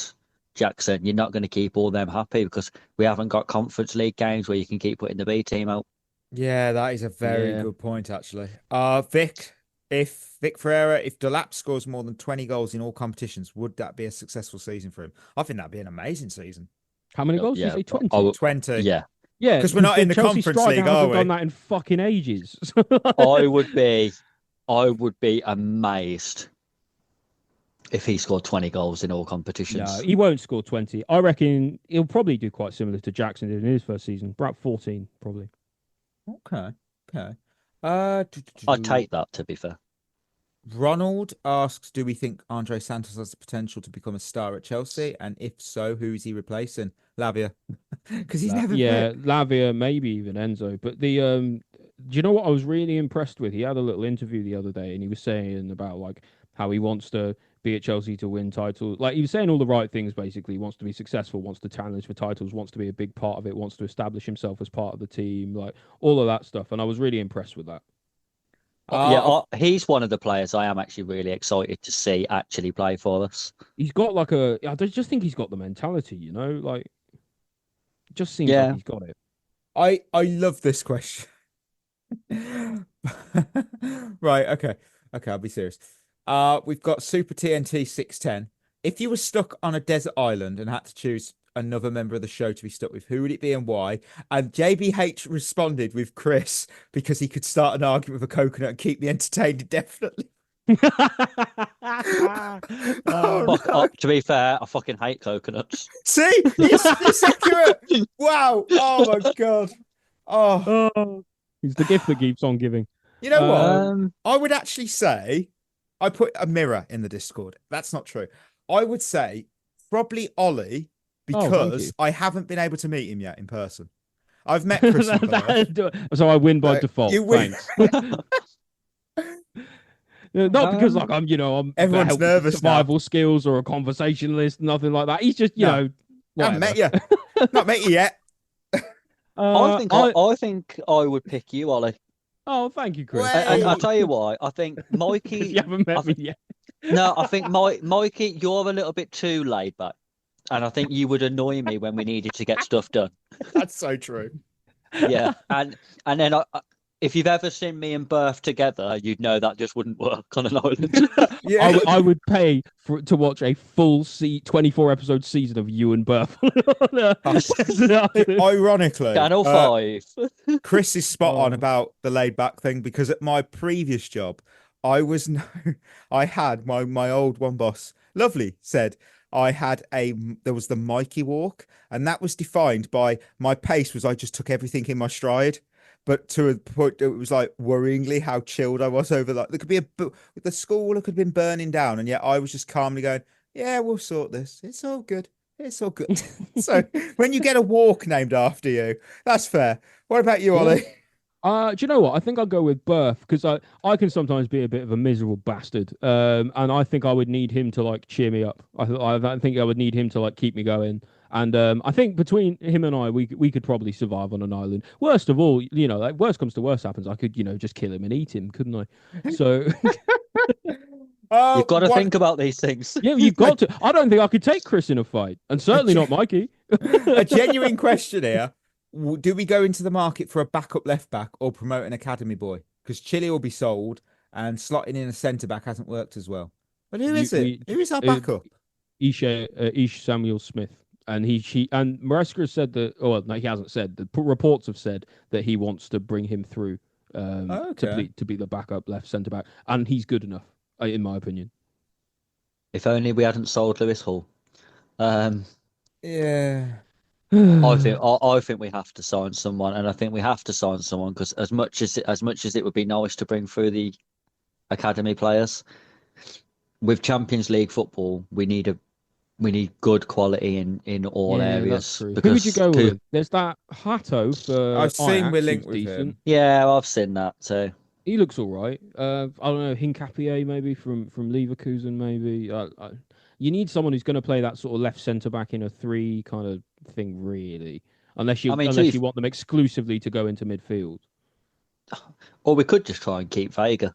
Jackson, you're not going to keep all them happy because we haven't got Conference League games where you can keep putting the B team out. Yeah, that is a very good point, actually. Vic, if Vic Ferreira, if Delap scores more than 20 goals in all competitions, would that be a successful season for him? I think that'd be an amazing season. How many goals did you say? 20? 20. Yeah. Yeah, because we're not in the Chelsea Conference League, are we? Done that in fucking ages. I would be amazed if he scored 20 goals in all competitions. No, he won't score 20. I reckon he'll probably do quite similar to Jackson did in his first season. About 14, probably. Okay. I'd take that, to be fair. Ronald asks, do we think Andre Santos has the potential to become a star at Chelsea? And if so, who is he replacing? Lavia. Because he's never played. Lavia, maybe even Enzo. But the do you know what I was really impressed with? He had a little interview the other day and he was saying about like how he wants to be at Chelsea to win titles. Like he was saying all the right things basically. He wants to be successful, wants to challenge for titles, wants to be a big part of it, wants to establish himself as part of the team, like all of that stuff. And I was really impressed with that. He's one of the players I am actually really excited to see actually play for us. He's got like I just think he's got the mentality, you know, like it just seems like he's got it. I love this question. Right, okay, I'll be serious. We've got Super TNT 610. If you were stuck on a desert island and had to choose another member of the show to be stuck with, who would it be and why? And JBH responded with Chris because he could start an argument with a coconut and keep me entertained indefinitely. To be fair, I fucking hate coconuts. See, it's accurate. Wow. Oh my god. Oh, it's the gift that keeps on giving. You know what? I would actually say I put a mirror in the Discord. That's not true. I would say probably Ollie because I haven't been able to meet him yet in person. I've met Chris. So I win by default. You win. Not because like I'm everyone's nervous survival skills or a conversationalist, nothing like that. He's just I haven't met you. Not met you yet. I think I would pick you, Ollie. Oh, thank you, Chris. And I'll tell you why. I think Mikey. You haven't met me yet. No, I think Mikey, you're a little bit too laid back, and I think you would annoy me when we needed to get stuff done. That's so true. Yeah, and then if you've ever seen me and Birth together, you'd know that just wouldn't work on an island. Yeah, I would pay to watch a full 24 episode season of you and Birth. Ironically, Channel 5. Chris is spot on about the laid back thing because at my previous job, I had my old one boss, lovely, said there was the Mikey walk, and that was defined by my pace was I just took everything in my stride. But to a point, it was like worryingly how chilled I was over that. There could be the school could have been burning down, and yet I was just calmly going, "Yeah, we'll sort this. It's all good. It's all good." So when you get a walk named after you, that's fair. What about you, Ollie? Do you know what? I think I'll go with Birth because I can sometimes be a bit of a miserable bastard, and I think I would need him to like cheer me up. I think I would need him to like keep me going. And I think between him and I, we could probably survive on an island. Worst of all, like worst comes to worst happens, I could, just kill him and eat him, couldn't I? So you've got to think about these things. Yeah, you've got to. I don't think I could take Chris in a fight, and certainly not Mikey. A genuine question here: do we go into the market for a backup left back or promote an academy boy? Because Chile will be sold, and slotting in a centre back hasn't worked as well. But who is it? Who is our backup? Ish Samuel Smith. And and Maresca has said that. Oh, no, he hasn't said. The reports have said that he wants to bring him through to be the backup left centre back, and he's good enough, in my opinion. If only we hadn't sold Lewis Hall. Yeah. I think we have to sign someone, and I think we have to sign someone because as much as it would be nice to bring through the academy players, with Champions League football, we need good quality in all areas. Who would you go with? There's that Hato for I've seen we're linked with him. Yeah, I've seen that too. He looks all right. I don't know, Hincapié maybe from Leverkusen maybe. You need someone who's going to play that sort of left centre back in a 3 kind of thing, really. Unless you want them exclusively to go into midfield. Or we could just try and keep Vega.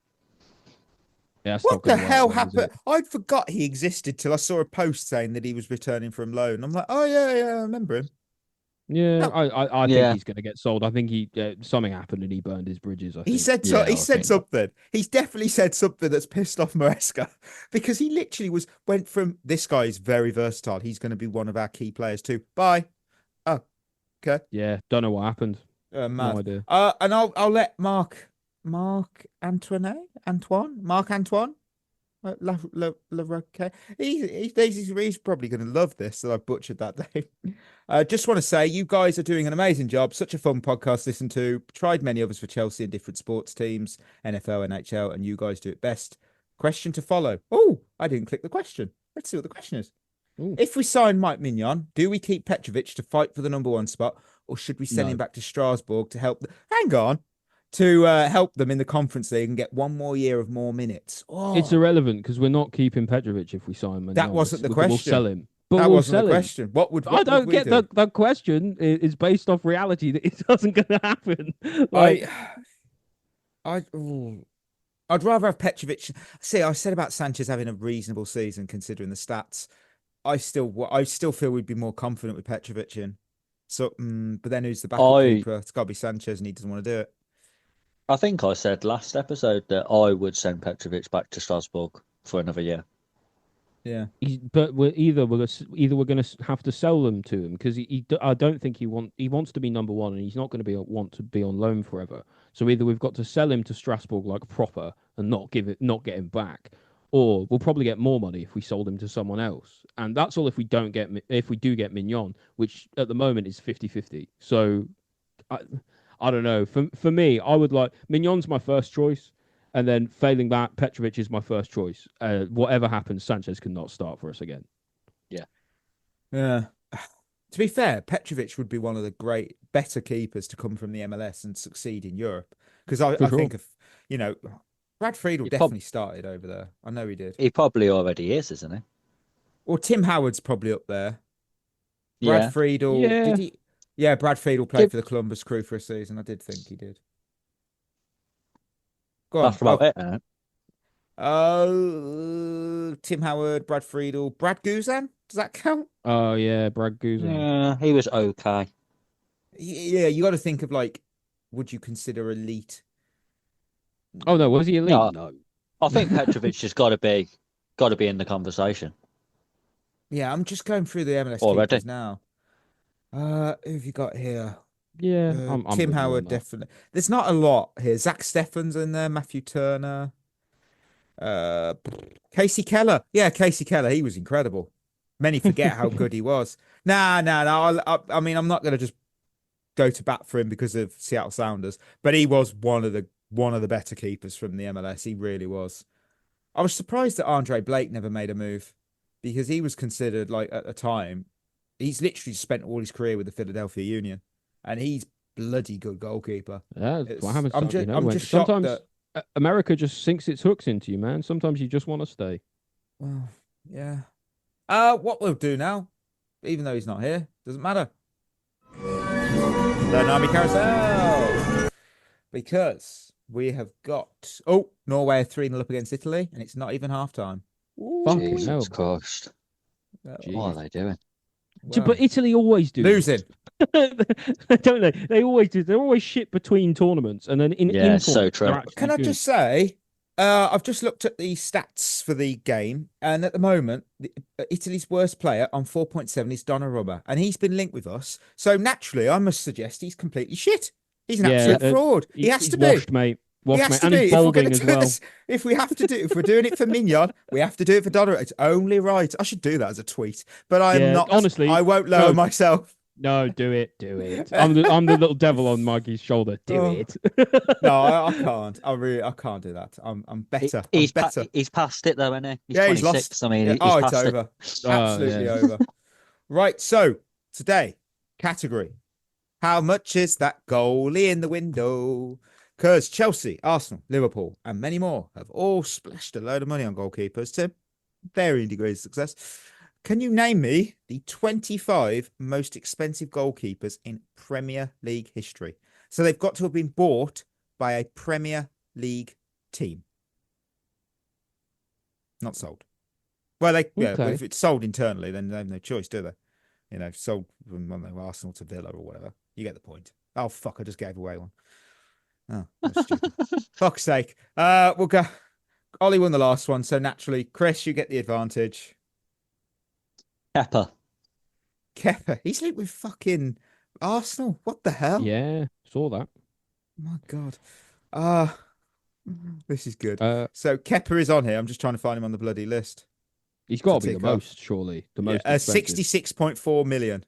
Yeah, that's What not the gonna work hell then, is happened? it? I forgot he existed till I saw a post saying that he was returning from loan. I'm like, oh yeah, I remember him. Yeah, Oh. I think Yeah. he's going to get sold. I think he something happened and he burned his bridges. I He think. said Yeah, he I said think- something. He's definitely said something that's pissed off Maresca because he literally went from this guy is very versatile. He's going to be one of our key players too. Bye. Oh, okay. Yeah, don't know what happened. Mad. No idea. And I'll let Marc Antoine. Okay. He's probably going to love this that I butchered that name. Just want to say you guys are doing an amazing job. Such a fun podcast to listen to. Tried many others for Chelsea and different sports teams, NFL, NHL, and you guys do it best. Question to follow. Oh, I didn't click the question. Let's see what the question is. Ooh. If we sign Mike Maignan, do we keep Petrovic to fight for the number 1 spot, or should we send No. him back to Strasbourg to help? Hang on. To help them in the Conference League and get one more year of more minutes. Oh, It's irrelevant because we're not keeping Petrovic if we sign him. That wasn't the We'll question. sell him. But that we'll wasn't sell the him. question. What would I don't we get do? the question is based off reality that it doesn't going to happen. Like, I'd rather have Petrovic. See, I said about Sanchez having a reasonable season considering the stats. I still feel we'd be more confident with Petrovic in. So, but then who's the backup keeper? It's got to be Sanchez, and he doesn't want to do it. I think I said last episode that I would send Petrovic back to Strasbourg for another year. Yeah, but we're going to have to sell them to him because I don't think he wants to be number 1 and he's not going to want to be on loan forever. So either we've got to sell him to Strasbourg like proper and not get him back, or we'll probably get more money if we sold him to someone else. And that's all if we do get Maignan, which at the moment is 50-50. So I don't know. For me, I would like Mignon's my first choice. And then failing that, Petrovic is my first choice. Whatever happens, Sanchez cannot start for us again. Yeah. Yeah. To be fair, Petrovic would be one of the better keepers to come from the MLS and succeed in Europe. Because I think of, Brad Friedel definitely started over there. I know he did. He probably already is, isn't he? Or Tim Howard's probably up there. Brad Friedel. Yeah. Did he? Yeah, Brad Friedel played for the Columbus Crew for a season. I did think he did. Go on. That's about it, isn't it? Tim Howard, Brad Friedel, Brad Guzan. Does that count? Oh yeah, Brad Guzan. Yeah, he was okay. Yeah, you got to think of would you consider elite? Oh no, was he elite? No. I think Petrovic has got to be in the conversation. Yeah, I'm just going through the MLS Already? keepers now. Who have you got here? Yeah, I'm Tim with you on Howard, that. definitely. There's not a lot here. Zach Steffen's in there, Matthew Turner. Casey Keller. Yeah, Casey Keller. He was incredible. Many forget how good he was. No. I mean, I'm not going to just go to bat for him because of Seattle Sounders, but he was one of the better keepers from the MLS. He really was. I was surprised that Andre Blake never made a move because he was considered at the time. He's literally spent all his career with the Philadelphia Union, and he's bloody good goalkeeper. Yeah, that's what happens. I'm just shocked sometimes that America just sinks its hooks into you, man. Sometimes you just want to stay. Well, yeah. What we'll do now, even though he's not here, doesn't matter. Learn Army Carousel, because we have got Norway are 3-0 up against Italy, and it's not even half time. Fucking Jesus hell. Christ. What are they doing? But Italy always do Losing. don't they? They always do. They're always shit between tournaments, and then in Yeah, so tournaments, true. they're actually Can I good. just say, I've just looked at the stats for the game, and at the moment, Italy's worst player on 4.7 is Donnarumma, and he's been linked with us. So naturally, I must suggest he's completely shit. He's an absolute fraud. He has he's to be. washed, mate. He Washed, has mate. to And be. he's If we're balding going as to do well. this, if we're doing it for Mignon, we have to do it for Donnarumma. It's only right. I should do that as a tweet, but I'm not. Honestly, I won't lower myself. No, do it. I'm the little devil on Mikey's shoulder. Do it. No, I can't. I can't do that. I'm better. He's I'm better. he's past it though, isn't he? He's Yeah, he's 26. lost. I mean, Yeah. he's It's past over. it. Absolutely yeah. over. Right. So today, category: how much is that goalie in the window? Because Chelsea, Arsenal, Liverpool, and many more have all splashed a load of money on goalkeepers to varying degrees of success. Can you name me the 25 most expensive goalkeepers in Premier League history? So they've got to have been bought by a Premier League team. Not sold. Well, but if it's sold internally, then they have no choice, do they? Sold from Arsenal to Villa or whatever. You get the point. Oh, fuck, I just gave away one. Oh, that's stupid. Fuck's sake. We'll go. Ollie won the last one, so naturally, Chris, you get the advantage. Kepa. He's linked with fucking Arsenal. What the hell? Yeah, saw that. My God. This is good. So Kepa is on here. I'm just trying to find him on the bloody list. He's got to be the most, surely. The most. 66.4 million.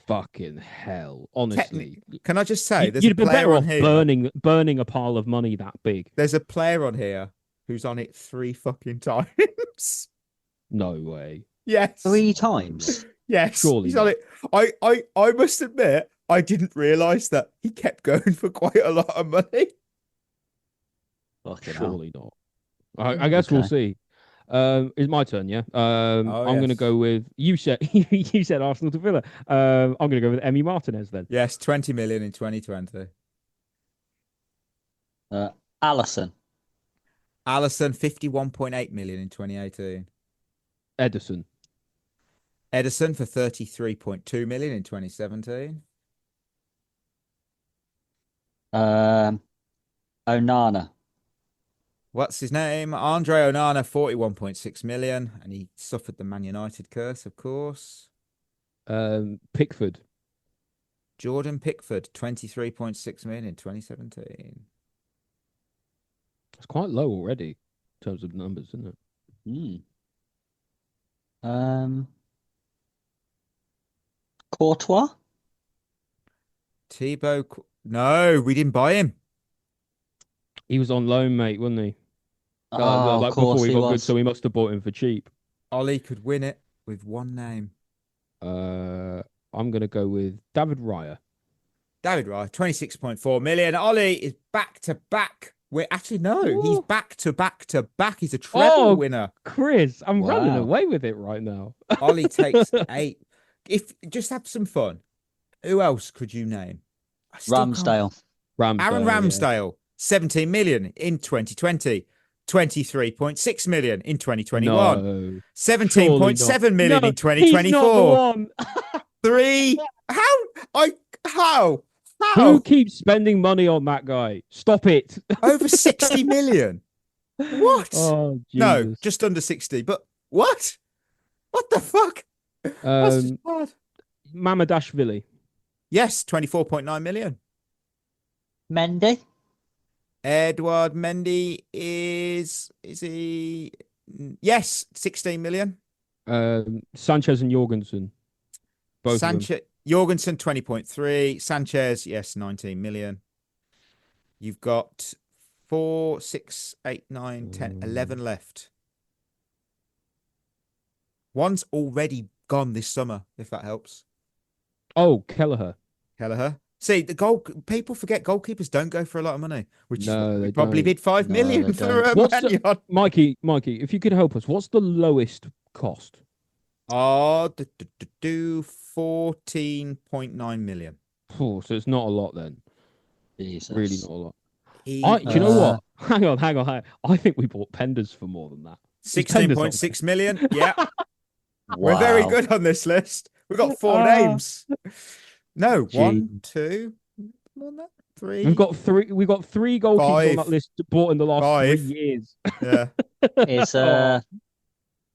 Fucking hell. Honestly. Can I just say, there's you'd a be player better on off here. burning a pile of money that big. There's a player on here who's on it 3 fucking times. No way. Yes. 3 times? Yes. Surely he's on it. I must admit, I didn't realise that he kept going for quite a lot of money. Surely not. I guess we'll see. It's my turn, yeah. I'm going to go with you said Arsenal to Villa. I'm going to go with Emi Martinez then. Yes, 20 million in 2020. Alisson, 51.8 million in 2018. Ederson for 33.2 million in 2017. Onana. What's his name? Andre Onana, 41.6 million. And he suffered the Man United curse, of course. Pickford. Jordan Pickford, 23.6 million in 2017. It's quite low already in terms of numbers, isn't it? Courtois? No, we didn't buy him. He was on loan, mate, wasn't he? Of course before he got was. good, so we must have bought him for cheap. Ollie could win it with one name. I'm going to go with David Raya. David Raya, 26.4 million. Ollie is back to back. He's back to back to back. He's a treble winner. Chris, I'm running away with it right now. Ollie takes 8. Just have some fun. Who else could you name? Ramsdale. Aaron Ramsdale, 17 million in 2020. 23.6 million in 2021. No. 17.7 million in 2024. He's not the one. 3. How? Who keeps spending money on that guy? Stop it. Over 60 million. What? Oh, Jesus. No, just under 60. But what? What the fuck? That's just bad. Mamadashvili. Yes, 24.9 million. Mendy. Edouard Mendy is he? Yes, 16 million. Sanchez and Jorgensen. Both Sanchez, Jorgensen, 20.3. Sanchez, yes, 19 million. You've got 4, 6, 8, 9, 10, 11 left. One's already gone this summer, if that helps. Oh, Kelleher. See, people forget goalkeepers don't go for a lot of money, which they probably don't. bid 5 million for Maignan. Mikey, if you could help us, what's the lowest cost? 14.9 million. Oh, so it's not a lot then. Jesus. Really not a lot. Do you know what? Hang on. I think we bought Penders for more than that. 16.6 million. Yeah. Wow. We're very good on this list. We've got 4 names. No, Gee. 1, 2, 3. We've got 3 goalkeepers on that list bought in the last 5. 3 years. Yeah.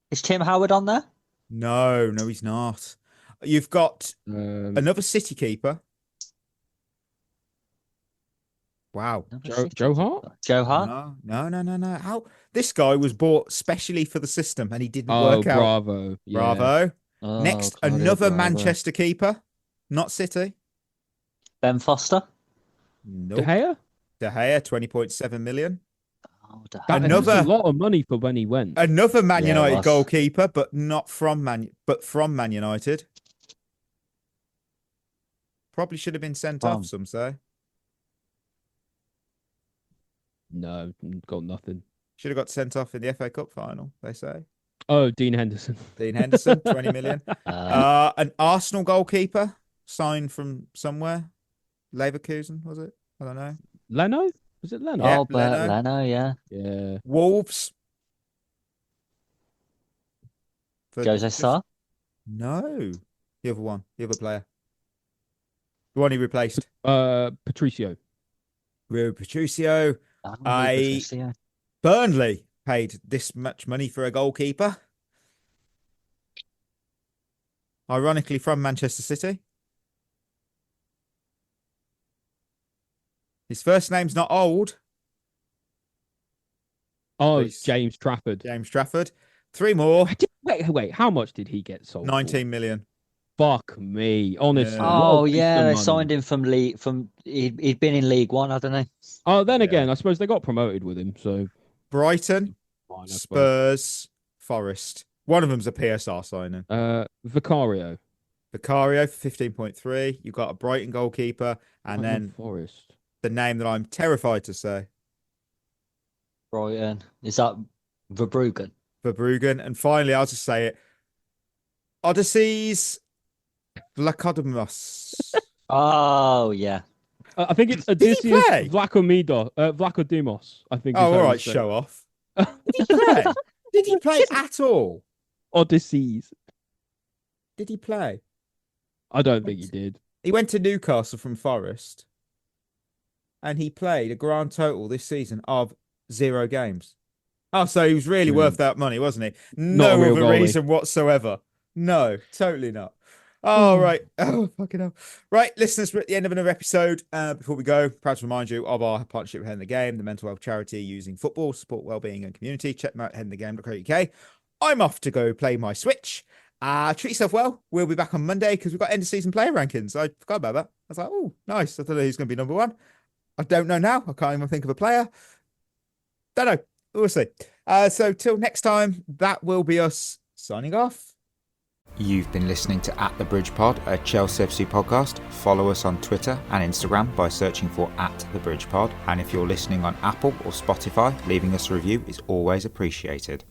Is Tim Howard on there? No, he's not. You've got another City keeper. Wow. Joe Hart? Joe Hart? No. How? This guy was bought specially for the system and he didn't work out. Bravo. Yeah. Bravo. Oh, Next, Claudio another Bravo. Manchester keeper. Not City. Ben Foster? Nope. De Gea? De Gea, 20.7 million. Oh, De Gea. Another- That's a lot of money for when he went. Another Man Yeah, it United was. goalkeeper, but not from Man United. Probably should have been sent off, some say. No, got nothing. Should have got sent off in the FA Cup final, they say. Oh, Dean Henderson. Dean Henderson, 20 million. An Arsenal goalkeeper signed from somewhere. Leverkusen, was it? I don't know. Leno? Was it Leno? Oh, Leno. Leno, yeah. Yeah. Wolves. Jose Sarr? No. The other one. The other player. The one he replaced. Patricio. Rui Patricio. Oh, I Patricio. Burnley paid this much money for a goalkeeper. Ironically, from Manchester City. His first name's not old. Oh, Please. James Trafford. James Trafford. 3 more. Wait. How much did he get sold? 19 million. Fuck me, honestly. Yeah. what a Oh waste yeah, of they money. signed him from League. He'd been in League One, hadn't he? Oh, then again, I suppose they got promoted with him. So Brighton, fine, I suppose. Spurs, Forest. One of them's a PSR signing. Vicario. Vicario for 15.3. You've got a Brighton goalkeeper, and then Forest. the name that I'm terrified to say, Brighton. Is that Verbruggen? Verbruggen. And finally, I'll just say it, Odysseys Vlachodimos. Oh yeah. I think it's Did he Odysseus play? Vlachodimos. I think. Oh, all right, show off. Did he play? Did he play at all? Odysseys. Did he play? I don't think he did. He went to Newcastle from Forest, and he played a grand total this season of 0 games. Oh, so he was really worth that money, wasn't he? Not a No real other goalie. reason whatsoever. No, totally not. Oh, right. Oh, fucking hell. Right, listeners, we're at the end of another episode. Before we go, proud to remind you of our partnership with Head in the Game, the mental health charity using football to support wellbeing and community. Check them out at headinthegame.co.uk. I'm off to go play my Switch. Treat yourself well. We'll be back on Monday because we've got end of season player rankings. I forgot about that. I was like, oh, nice. I don't know who's going to be number 1. I don't know now. I can't even think of a player. Don't know. We'll see. So till next time, that will be us signing off. You've been listening to At The Bridge Pod, a Chelsea FC podcast. Follow us on Twitter and Instagram by searching for At The Bridge Pod. And if you're listening on Apple or Spotify, leaving us a review is always appreciated.